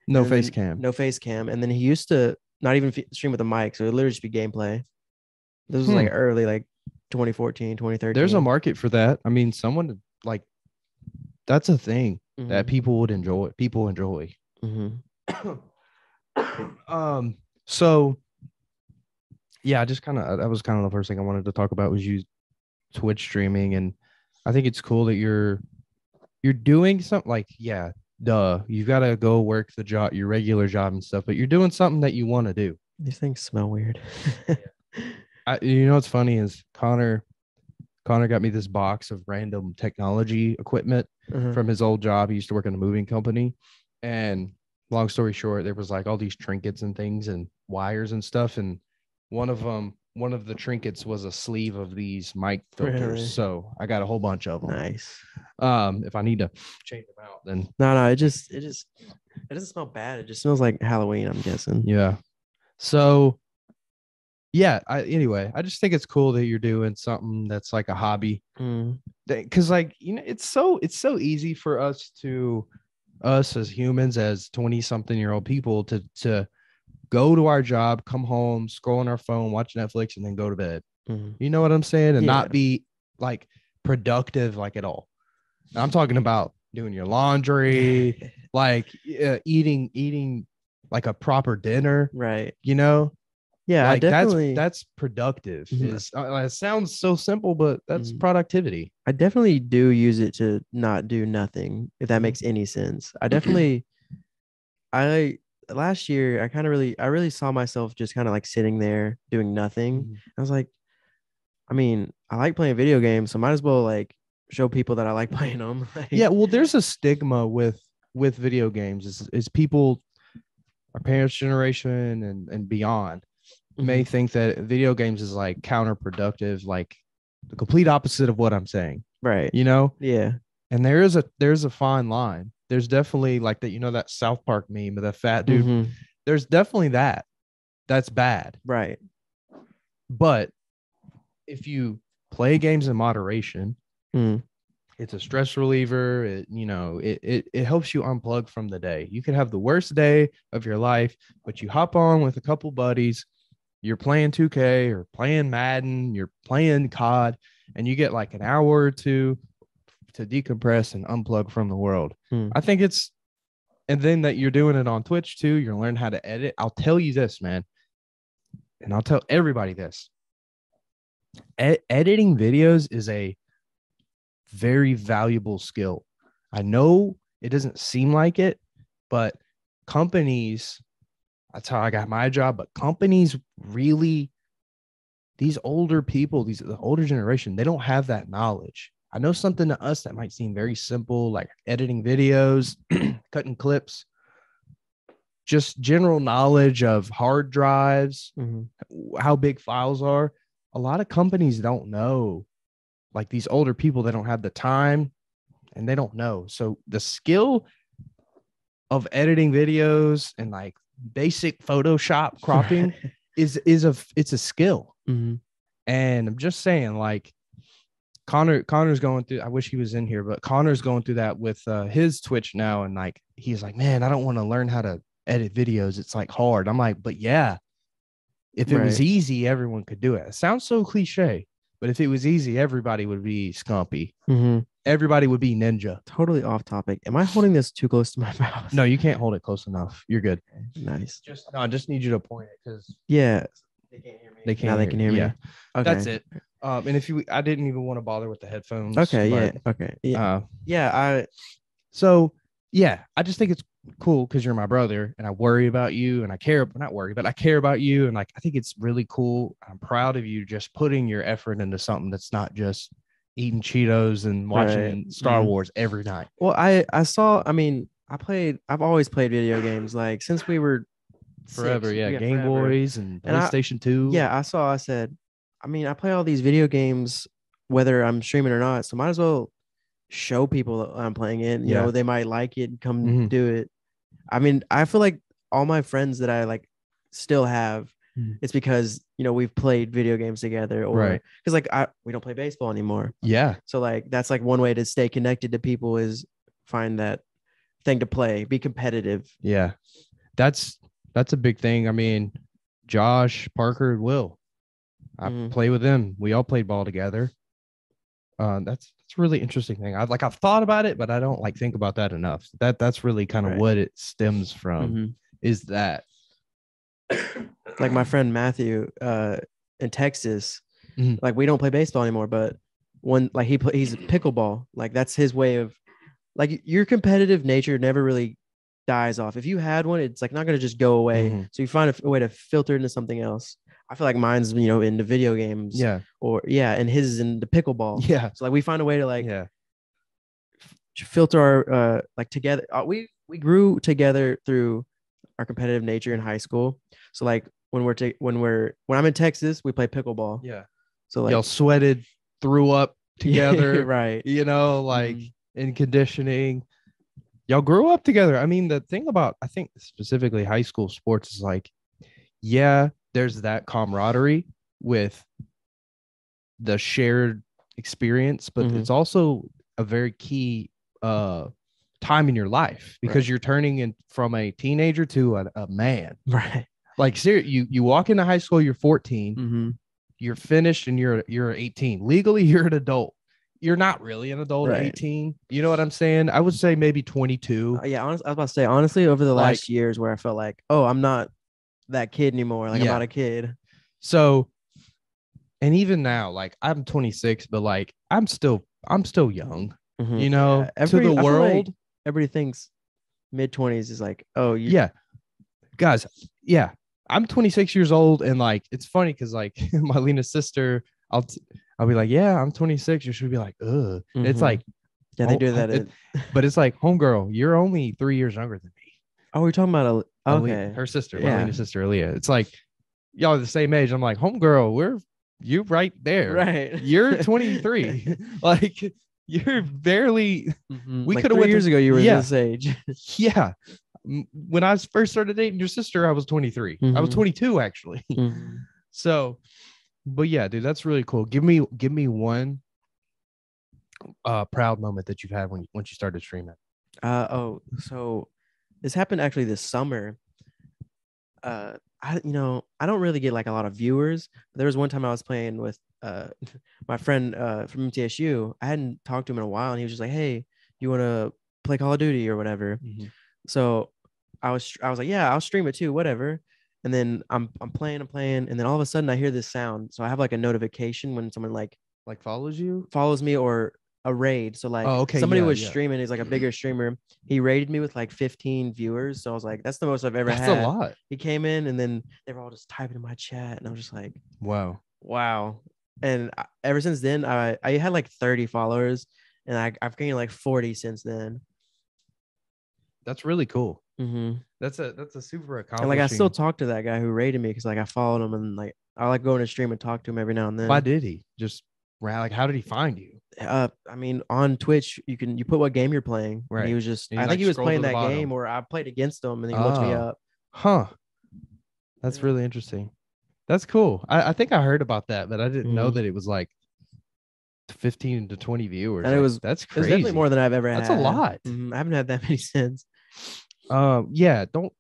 No face cam. No face cam. And then he used to not even stream with a mic, so it would literally just be gameplay. This was like early, like 2014, 2013. There's a market for that. I mean, someone like that's a thing that people would enjoy. People enjoy. So yeah, just that was kind of the first thing I wanted to talk about was you Twitch streaming, and I think it's cool that you're doing something like you've got to go work the job, your regular job and stuff, but you're doing something that you want to do. These things smell weird. What's funny is Connor got me this box of random technology equipment from his old job. He used to work in a moving company, and long story short, there was like all these trinkets and things and wires and stuff, and one of the trinkets was a sleeve of these mic filters. Really? So I got a whole bunch of them. Nice. If I need to change them out, then no, it doesn't smell bad. It just smells like Halloween, I'm guessing. Yeah. So yeah, I just think it's cool that you're doing something that's like a hobby. Because it's so easy for us as humans, as 20-something-year-old people to go to our job, come home, scroll on our phone, watch Netflix, and then go to bed. You know what I'm saying? And not be like productive like at all. And I'm talking about doing your laundry, like eating like a proper dinner, right? Yeah, I Like definitely, that's productive. Mhm. It sounds so simple, but that's productivity. I definitely do use it to not do nothing, if that Mhm. makes any sense. I definitely, I last year, I really saw myself just kind of like sitting there doing nothing. Mhm. I was like, I mean, I like playing video games, so might as well like show people that I like playing them. Like, Yeah, well, there's a stigma with video games is people, our parents' generation and beyond, may Mhm. think that video games is like counterproductive, like the complete opposite of what I'm saying, Right. you know? Yeah. And there's a fine line. There's definitely like that, that South Park meme of the fat dude. Mhm. There's definitely that. That's bad. Right. But if you play games in moderation, Mm. it's a stress reliever. It helps you unplug from the day. You could have the worst day of your life, but you hop on with a couple buddies, you're playing 2K or playing Madden, you're playing COD, and you get like an hour or two to decompress and unplug from the world. Mm. I think and then that you're doing it on Twitch too, you're learning how to edit. I'll tell you this, man, and I'll tell everybody this. Editing videos is a very valuable skill. I know it doesn't seem like it, but companies, that's how I got my job, but companies really, these older people, the older generation, they don't have that knowledge. I know something to us that might seem very simple, like editing videos, cutting clips, just general knowledge of hard drives, how big files are. A lot of companies don't know. Like these older people, they don't have the time and they don't know. So the skill of editing videos and like basic Photoshop cropping it's a skill. Mhm. And I'm just saying, like Connor's going through, I wish he was in here, but Connor's going through that with his Twitch now. And like, he's like, man, I don't want to learn how to edit videos. It's like hard. I'm like, but yeah, if it was Right. easy, everyone could do it. It sounds so cliche, but if it was easy, everybody would be Scumpy. Mhm. Everybody would be Ninja. Totally off topic. Am I holding this too close to my mouth? No, you can't hold it close enough. You're good. Nice. I just need you to point it because Yeah. they can't. Now they can hear me. Yeah, Okay. that's it. And if I didn't even want to bother with the headphones. Okay. Yeah. but, Okay. Yeah. yeah. So yeah, I just think it's cool because you're my brother and I worry about you and I care, not worry, but I care about you. And like, I think it's really cool. I'm proud of you just putting your effort into something that's not just eating Cheetos and watching Star Wars every night. Well, I've always played video games like since we were Forever. 6. Yeah. Game forever. Boys and And PlayStation 2. Yeah. I said, I play all these video games, whether I'm streaming or not. So might as well show people that I'm playing it. You know, they might like it and come do it. I feel like all my friends that I like still have, it's because, we've played video games together or because like we don't play baseball anymore. Yeah. So like, that's like one way to stay connected to people is find that thing to play, be competitive. Yeah. That's a big thing. I mean, Josh, Parker, Will, I play with them. We all played ball together. That's a really interesting thing. I've thought about it, but I don't like think about that enough. That's really kind of what it stems from is that like my friend Matthew in Texas, like we don't play baseball anymore, but he's pickleball. Like that's his way of like your competitive nature never really dies off. If you had one, it's like not going to just go away. So you find a way to filter into something else. I feel like mine's, into video games. Yeah. And his is in the pickleball. Yeah. So like we find a way to filter our like together. We grew together through our competitive nature in high school. So like when I'm in Texas, we play pickleball. Yeah. So like y'all sweated, threw up together. Right. In conditioning. Y'all grew up together. I mean, the thing about, I think specifically high school sports is like, yeah, there's that camaraderie with the shared experience, but it's also a very key time in your life because you're turning in from a teenager to a man. Right. Like seriously, you walk into high school, you're 14, you're finished and you're 18. Legally, you're an adult. You're not really an adult at 18. You know what I'm saying? I would say maybe 22. Yeah, honestly, I was about to say, honestly, over the last years where I felt like, oh, I'm not that kid anymore. Like I'm Yeah. not a kid. So, and even now, like I'm 26, but like I'm still young, Mhm. you know, Yeah, to the I feel like world. everybody thinks mid-20s is like, oh, you. Yeah, guys. Yeah, I'm 26 years old, and like it's funny because like Marlena's sister, I'll be like, yeah, I'm 26, and she'll be like, ugh. And it's Mhm. like, Yeah, they oh, do that. but it's like, homegirl, you're only 3 years younger than me. Oh, we're talking about okay. Her sister, Yeah. Marlena's sister, Aaliyah. It's like y'all are the same age. I'm like, homegirl, you right there. Right. You're 23. Like you're barely. Mhm. We Like could have 3 years ago you were Yeah. this age. Yeah. When I first started dating your sister, I was 23. I was Mhm. 22 actually. Mhm. So, but yeah, dude, that's really cool. Give me one proud moment that you've had once you started streaming. So this happened actually this summer. I don't really get like a lot of viewers. There was one time I was playing with my friend from MTSU. I hadn't talked to him in a while, and he was just like, "Hey, you want to play Call of Duty or whatever?" Mhm. So I was like, "Yeah, I'll stream it too, whatever." And then I'm playing, and then all of a sudden I hear this sound. So I have like a notification when someone like follows you. follows me or a raid. So like Oh, okay, somebody yeah, was yeah. streaming, he's like a bigger streamer. He raided me with like 15 viewers. So I was like, that's the most I've ever That's had. a lot. He came in and then they were all just typing in my chat, and I was just like, Wow. And ever since then, I had like 30 followers, and I've gained like 40 since then. That's really cool. Mm-hmm. That's a super accomplishing. And like I still talk to that guy who raided me because like I followed him, and like I like going to stream and talk to him every now and then. Why did he just like? How did he find you? I mean, on Twitch, you put what game you're playing. Right. And he was just, And you, I like, think he was scroll playing to the that bottom. game, or I played against him, and he looked me up. Huh. That's Yeah. really interesting. That's cool. I think I heard about that, but I didn't know Mhm. that it was like 15 to 20 viewers. And Like, that's It crazy. was definitely more than I've ever had. That's a lot. I haven't had that many since. Yeah. Don't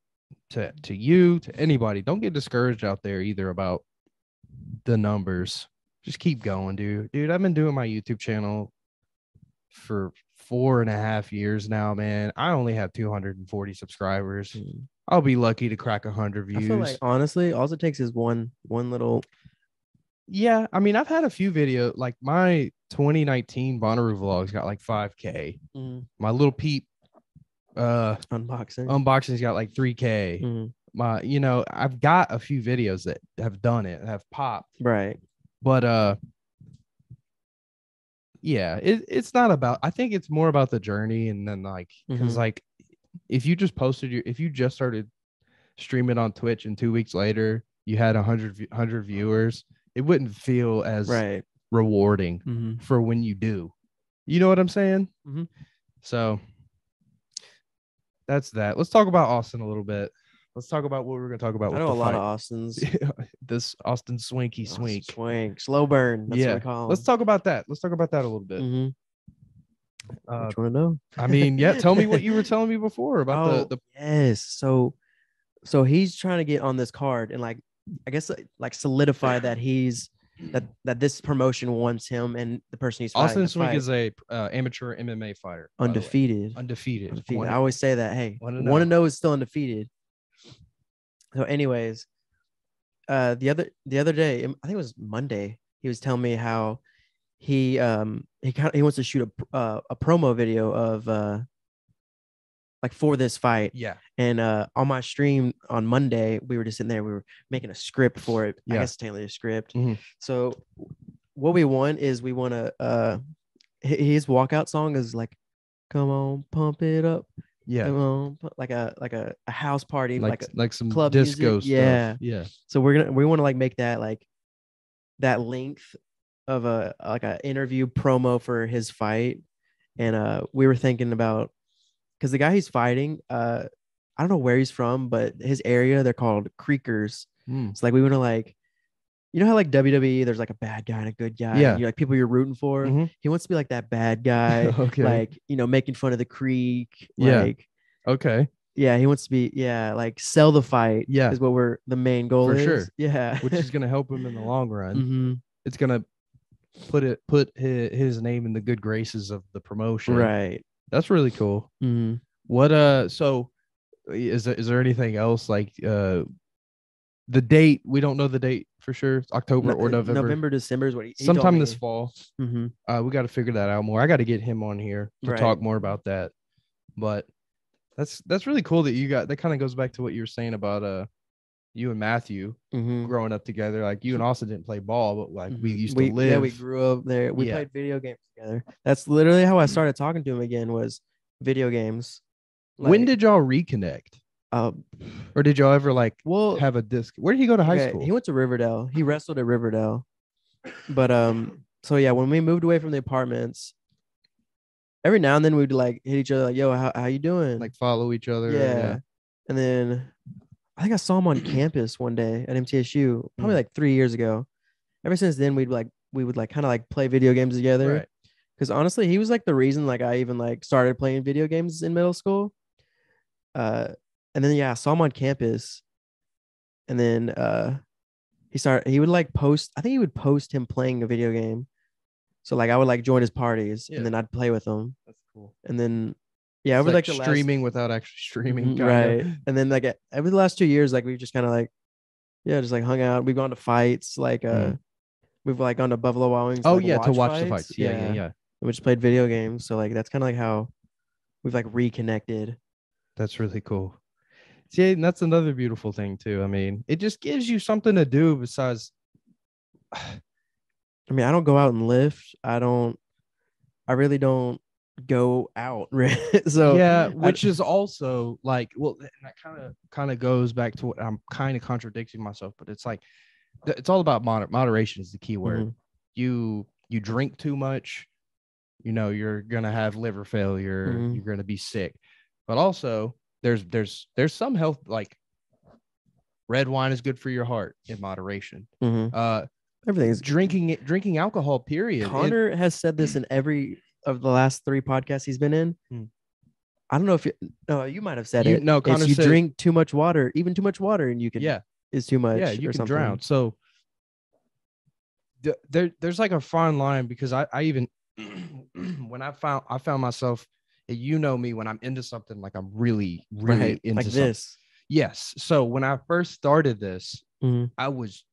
to anybody. Don't get discouraged out there either about the numbers. Just keep going, dude. Dude, I've been doing my YouTube channel for 4.5 years now, man. I only have 240 subscribers. I'll be lucky to crack 100 views. I feel like honestly, all it takes is one little. Yeah, I mean, I've had a few videos, like my 2019 Bonnaroo vlogs got like 5K. My little peep unboxing's got like 3K. My, I've got a few videos that have done it, have popped. Right. But yeah, it's not about, I think it's more about the journey. And then like, because like if you just started streaming on Twitch and 2 weeks later you had 100 viewers, it wouldn't feel as rewarding for when you do. You know what I'm saying? So that's that. Let's talk about Austin a little bit. Let's talk about what we're going to talk about. I know a lot of Austins. This Austin Swanky Swink. Swink. Slow burn. That's what we call him. Let's talk about that. Let's talk about that a little bit. What you want to know? I mean, yeah, tell me what you were telling me before about the Yes. So he's trying to get on this card and like, I guess like solidify that he's that this promotion wants him and the person he's fighting. Austin Swink is a amateur MMA fighter. Undefeated. Undefeated. I always say that. Hey, want to know is still undefeated. So, anyways, the other day, I think it was Monday, he was telling me how he wants to shoot a promo video of like for this fight. Yeah. And on my stream on Monday, we were just sitting there, we were making a script for it. I guess technically a script. So what we want to his walkout song is like, come on, pump it up. Yeah. Come on, like a house party, like some club disco music. stuff. Yeah. So we want to like make that like that length of a interview promo for his fight. And we were thinking about, because the guy he's fighting, I don't know where he's from, but his area, they're called Creekers. It's like we want to like, you know how like WWE, there's like a bad guy and a good guy. Yeah. And you're like people you're rooting for. He wants to be like that bad guy. Okay. Like, making fun of the creek. Yeah. Like, okay. Yeah, he wants to be, like sell the fight. Yeah. Is what the main goal is. For sure. Yeah. Which is gonna help him in the long run. It's gonna put his name in the good graces of the promotion. Right. That's really cool. What so is there anything else like The date, we don't know the date for sure. It's October or November. November, December is what he told Sometime me. this fall. Mm-hmm. We got to figure that out more. I got to get him on here to Right. talk more about that. But that's really cool that you got. That kind of goes back to what you were saying about you and Matthew growing up together. Like you and Austin didn't play ball, but like we used to live. Yeah, we grew up there. We played video games together. That's literally how I started talking to him again, was video games. When did y'all reconnect? Or did y'all ever like have a disc? Where did he go to high school? He went to Riverdale. He wrestled at Riverdale. But so yeah, when we moved away from the apartments, every now and then we'd like hit each other like, yo, how you doing? Like follow each other. Yeah. And then I think I saw him on campus one day at MTSU, probably like 3 years ago. Ever since then, we would like kind of like play video games together. Right. Because honestly, he was like the reason like I even like started playing video games in middle school. And then I saw him on campus, and then he would like post. I think he would post him playing a video game. So like I would like join his parties, and then I'd play with him. That's cool. And then over like the streaming without actually streaming, right? And then like over the last 2 years, like we've just kind of like just like hung out. We've gone to fights, like we've like gone to Buffalo Wild Wings. Oh like, yeah, to watch the fights. Yeah. And we just played video games. So like that's kind of like how we've like reconnected. That's really cool. See, and that's another beautiful thing too. I mean, it just gives you something to do besides. I mean, I don't go out and lift. I really don't go out. So yeah, which is also like, well, that kind of goes back to what I'm kind of contradicting myself, but it's like, it's all about moderation is the key word. You drink too much, you're gonna have liver failure. You're gonna be sick, but also there's some health, like red wine is good for your heart in moderation. Everything's drinking alcohol, period. Connor has said this in every of the last 3 podcasts he's been in. I don't know if you might have said it. No, Connor you said, drink too much water, even too much water, and you can is too much. Yeah, you or can something. drown. So there's like a fine line, because I even when I found myself, me, when I'm into something, like I'm really into like something. This. Yes. So when I first started this, I was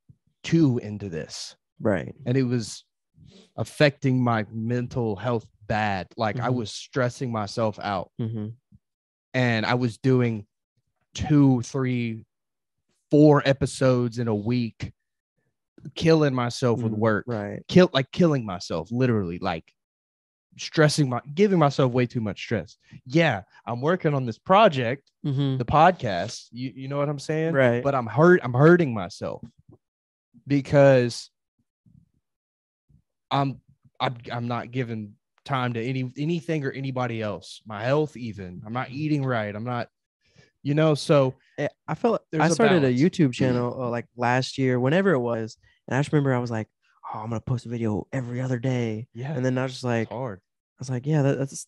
too into this. Right. And it was affecting my mental health bad. Like I was stressing myself out. And I was doing 2, 3, 4 episodes in a week, killing myself with work. Right. Killing myself, literally, like giving myself way too much stress. Yeah, I'm working on this project, the podcast. You know what I'm saying? Right. But I'm hurting myself because I'm not giving time to anything or anybody else. My health, even. I'm not eating right. I'm not, so I felt I started a YouTube channel like last year, whenever it was. And I just remember I was like, oh, I'm going to post a video every other day. Yeah. And then I was just like, it's hard. I was like, yeah, that's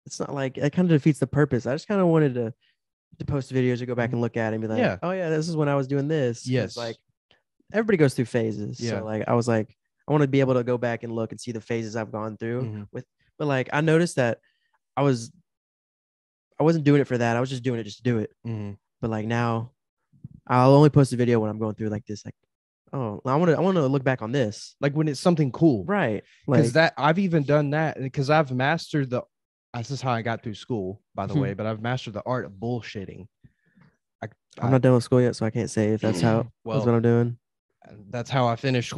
it's not like, it kind of defeats the purpose. I just kind of wanted to post videos to go back and look at it and be like, oh yeah, this is when I was doing this. Yes. Like everybody goes through phases. Yeah. So like, I was like, I want to be able to go back and look and see the phases I've gone through but like, I noticed that I wasn't doing it for that. I was just doing it just to do it. But like now I'll only post a video when I'm going through like this, like, oh, I want to look back on this, like when it's something cool, right? Because that I've even done that because I've mastered this is how I got through school, by the way, but I've mastered the art of bullshitting. I'm not done with school yet, so I can't say if that's how that's what I'm doing. That's how I finished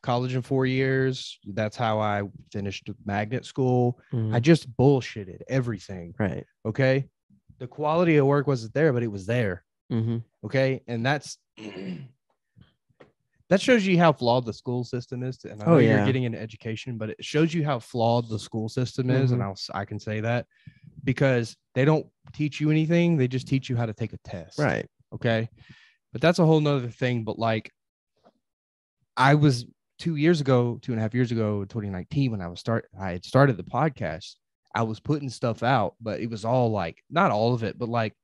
college in 4 years. That's how I finished magnet school. I just bullshitted everything. Right. Okay. The quality of work wasn't there, but it was there. Okay. And that shows you how flawed the school system is. And I know you're getting into education, but it shows you how flawed the school system is. And I can say that because they don't teach you anything. They just teach you how to take a test. Right. Okay. But that's a whole nother thing. But like, I was 2.5 years ago, 2019, when I had started the podcast, I was putting stuff out, but it was all like, not all of it, but like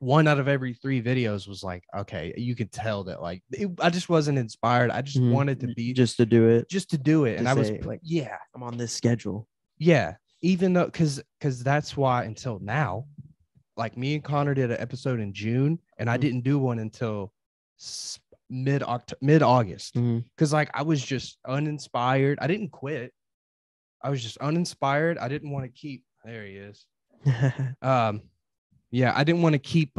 1 out of every 3 videos was like, okay, you could tell that like, I just wasn't inspired. I just wanted to be just to do it. And I was like, yeah, I'm on this schedule. Yeah. Even though, cause that's why until now, like me and Connor did an episode in June and I didn't do one until mid August, Mhm. because like I was just uninspired. I didn't quit. I was just uninspired. I didn't want to keep. There he is. Yeah, I didn't want to keep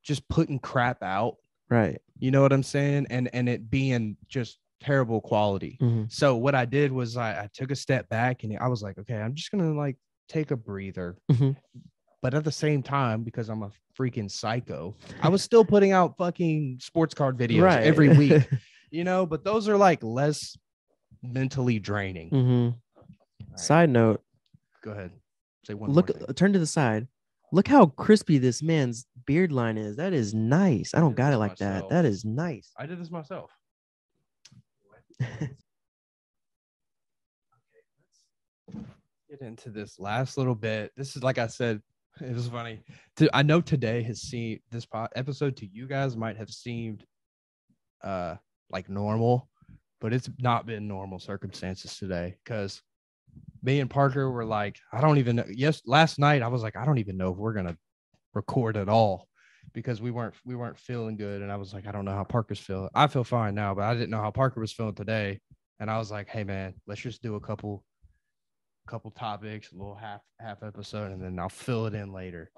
just putting crap out. Right. You know what I'm saying? And it being just terrible quality. Mhm. So what I did was I took a step back and I was like, okay, I'm just gonna like take a breather. Mhm. But at the same time, because I'm a freaking psycho, I was still putting out fucking sports card videos Right. every week, you know, but those are like less mentally draining. Mhm. Right. Side note, Go ahead. Say one look, more thing. turn to the side. Look how crispy this man's beard line is. That is nice. I don't did got this it like that. myself. That is nice. I did this myself. Get into this last little bit. This is like I said, it was funny. I know today has seen this episode to you guys might have seemed like normal, but it's not been normal circumstances today because me and Parker were like, I don't even know. Yes, last night I was like, I don't even know if we're gonna record at all because we weren't feeling good, and I was like, I don't know how Parker's feeling. I feel fine now, but I didn't know how Parker was feeling today, and I was like, hey man, let's just do a couple topics, a little half episode, and then I'll fill it in later.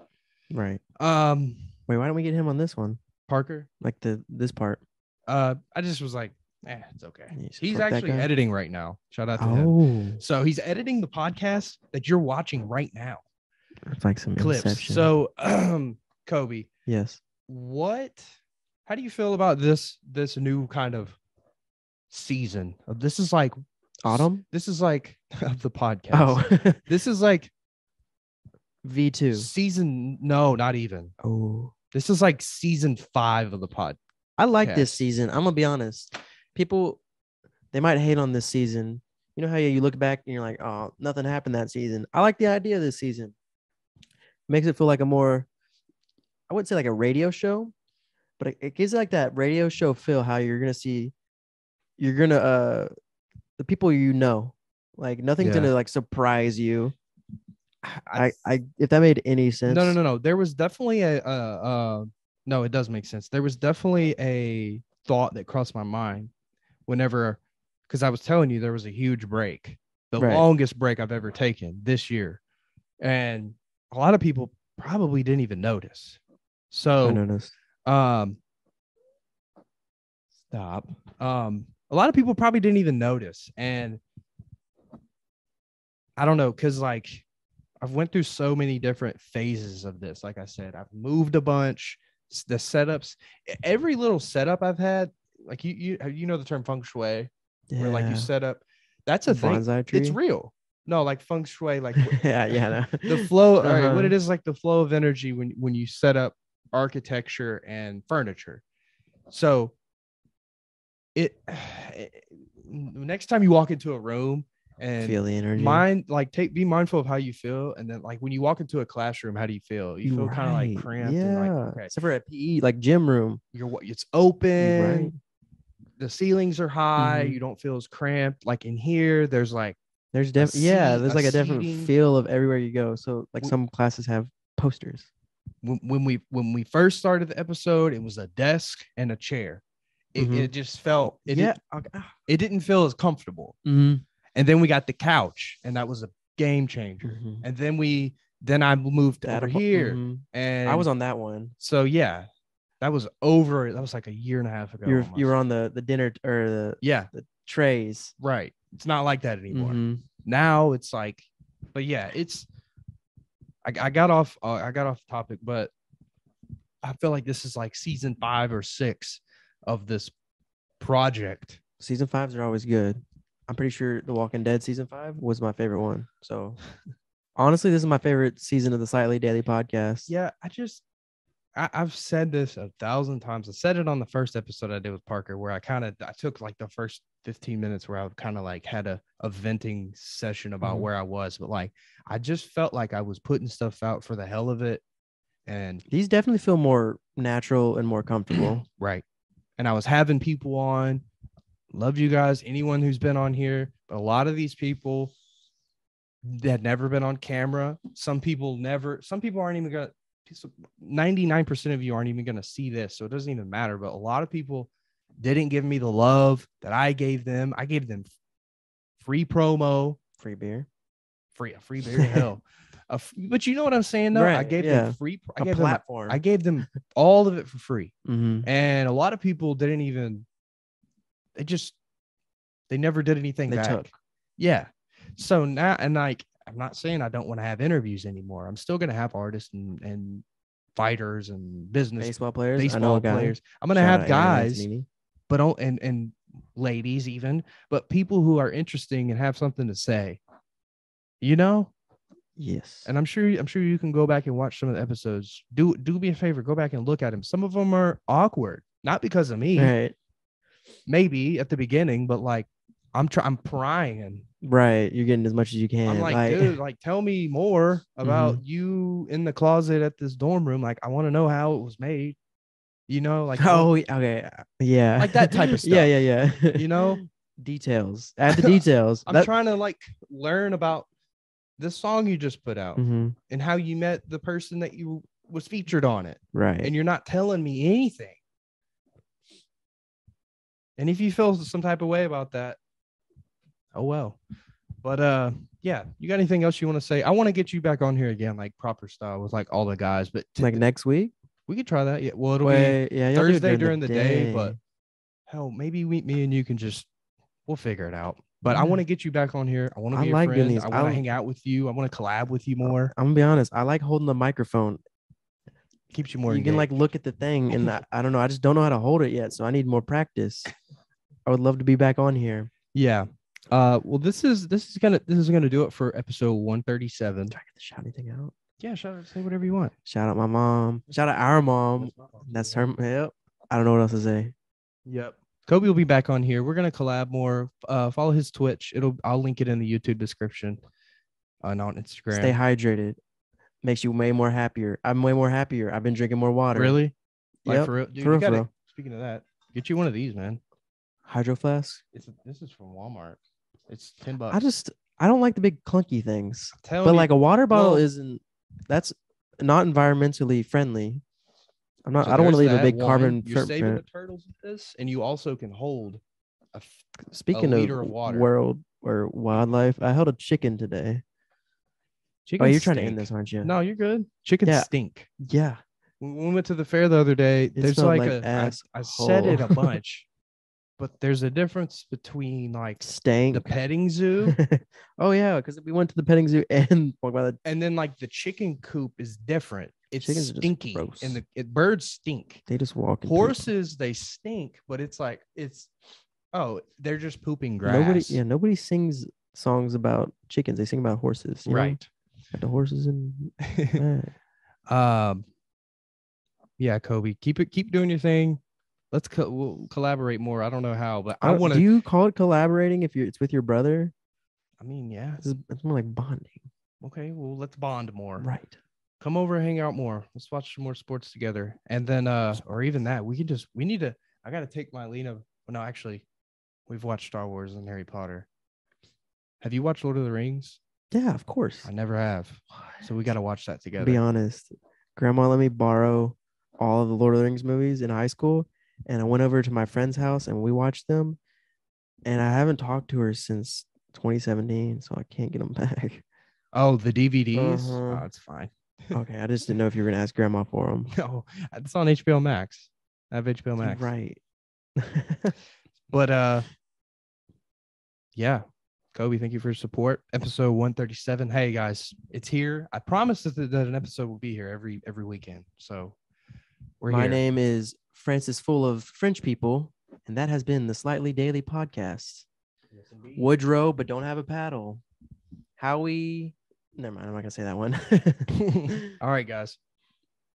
Right. Wait, why don't we get him on this one? Parker, Like this part. I just was like, it's okay. He's fuck that actually guy. editing right now. Shout out to him. Oh, So he's editing the podcast that you're watching right now. it's like some Clips. Inception. So, Kobe, yes. how do you feel about this new kind of season? This is like Autumn. This is like of the podcast. Oh, This is like V2. season. No, not even. Oh, This is like season 5 of the pod. I like this Yes. season. I'm gonna be honest. People, they might hate on this season. You know how you look back and you're like, oh, nothing happened that season. I like the idea of this season. Makes it feel like a more, I wouldn't say like a radio show, but it gives it like that radio show feel. How you're gonna the people you know, like nothing's Yeah. gonna like surprise you. I if that made any sense. No. There was definitely no, it does make sense. There was definitely a thought that crossed my mind whenever, because I was telling you there was a huge break, the Right. longest break I've ever taken this year, and a lot of people probably didn't even notice. I So, noticed. stop. A lot of people probably didn't even notice, and I don't know, because like I've went through so many different phases of this. Like I said, I've moved a bunch. The setups, every little setup I've had, like you know the term Feng Shui, where like you set up. That's a thing. Bonsai tree. It's real. No, like Feng Shui, like yeah. No. the flow. All right, Uh-huh. what it is, like the flow of energy when you set up architecture and furniture. So it next time you walk into a room and Feel the energy. be mindful of how you feel, and then like when you walk into a classroom, how do you feel? You feel kind of like Right. cramped. Yeah. And like, okay, Except for at PE, like gym room. it's open. Right. The ceilings are high. Mhm. You don't feel as cramped. Like in here, there's like There's there's there's like a different seating. feel of everywhere you go. So like W- some classes have posters. when we first started the episode, it was a desk and a chair. Mhm. It just felt Yeah. it didn't feel as comfortable. Mhm. And then we got the couch, and that was a game changer. Mhm. And then I moved That over abo- here, mhm. and I was on that one. So yeah, that was like a year and a half ago. You were almost. on the dinner or Yeah, the trays. right. It's not like that anymore. Mhm. Now it's like, but yeah, I got off topic, but I feel like this is like season 5 or 6 of this project. Season 5s are always good. I'm pretty sure The Walking Dead season 5 was my favorite one. So honestly, this is my favorite season of the Slightly Daily podcast. Yeah, I've said this 1,000 times. I said it on the first episode I did with Parker, where I took like the first 15 minutes where I kind of like had a venting session about Mhm. where I was, but like I just felt like I was putting stuff out for the hell of it. And These definitely feel more natural and more comfortable. right. And I was having people on. Love you guys, anyone who's been on here, but a lot of these people had never been on camera. Some people aren't even gonna 99% of you aren't even going to see this, so it doesn't even matter. But a lot of people didn't give me the love that I gave them. I gave them free promo, Free beer. free beer, hell. But you know what I'm saying, though? I gave them free. I gave platform. I gave them all of it for free. Mm-hmm. And a lot of people didn't even. They never did anything back. Took. Yeah. So now, and like, I'm not saying I don't want to have interviews anymore. I'm still going to have artists and fighters and baseball players. I'm going to have guys, but and ladies even, but people who are interesting and have something to say. You know? Yes. And I'm sure you can go back and watch some of the episodes. Do me a favor, go back and look at them. Some of them are awkward, not because of me. Right. Maybe at the beginning, but like I'm prying. Right. You're getting as much as you can. I'm like, dude, like tell me more about you in the closet at this dorm room. Like I want to know how it was made. You know, like okay. Yeah. Like that type of stuff. Yeah. You know? Details. Add the details. I'm trying to like learn about this song you just put out and how you met the person that you was featured on it. Right. And you're not telling me anything. And if you feel some type of way about that, oh well. But yeah, you got anything else you want to say? I want to get you back on here again, like proper style with like all the guys. But like next week, we could try that. Yeah, well, it'll be Thursday during the day. But hell, maybe me and you can we'll figure it out. But I want to get you back on here. I want to be your friend. I want to hang out with you. I want to collab with you more. I'm gonna be honest. I like holding the microphone. Keeps you more. You can like look at the thing, and I don't know. I just don't know how to hold it yet, so I need more practice. I would love to be back on here. Yeah. Well, this is gonna do it for episode 137. Do I get to shout anything out? Yeah, say whatever you want. Shout out my mom. Shout out our mom. That's her. Yep. I don't know what else to say. Yep. Kobe will be back on here. We're gonna collab more. Follow his Twitch. I'll link it in the YouTube description. And on Instagram. Stay hydrated. Makes you way more happier. I'm way more happier. I've been drinking more water. Really? Like yep. for real? Dude, for real. Speaking of that, get you one of these, man. Hydro flask. This is from Walmart. It's $10. I don't like the big clunky things. But like a water bottle isn't. That's not environmentally friendly. I don't want to leave a big carbon You're saving the turtles with this, and you also can hold a liter of water. World or wildlife. I held a chicken today. Chickens you're trying to end this, aren't you? No, you're good. Chickens stink. Yeah. When we went to the fair the other day, there's like I said it a bunch, but there's a difference between like stank, the petting zoo. Oh yeah, because we went to the petting zoo and then like the chicken coop is different. It's chickens stinky, and birds stink. They just walk. Horses, they stink, but they're just pooping grass. Nobody sings songs about chickens. They sing about horses, right? Got the horses and yeah, Kobe, keep doing your thing. We'll collaborate more. I don't know how, but I want to. Do you call it collaborating if it's with your brother? I mean, yeah, it's more like bonding. Okay, well, let's bond more. Right. Come over and hang out more. Let's watch some more sports together. And then, or even that, we need to, I got to take my Lena. Well, no, actually, we've watched Star Wars and Harry Potter. Have you watched Lord of the Rings? Yeah, of course. I never have. So we got to watch that together. Be honest. Grandma let me borrow all of the Lord of the Rings movies in high school. And I went over to my friend's house and we watched them. And I haven't talked to her since 2017, so I can't get them back. Oh, the DVDs? Oh, it's fine. Okay, I just didn't know if you were going to ask Grandma for them. No, it's on HBO Max. I have HBO Max. Right. But, yeah. Kobe, thank you for your support. Episode 137. Hey, guys, it's here. I promise that an episode will be here every weekend. So we're here. My name is Francis, full of French people, and that has been the Slightly Daily Podcast. Yes, indeed. Woodrow, but don't have a paddle. Howie. Never mind. I'm not going to say that one. All right, guys.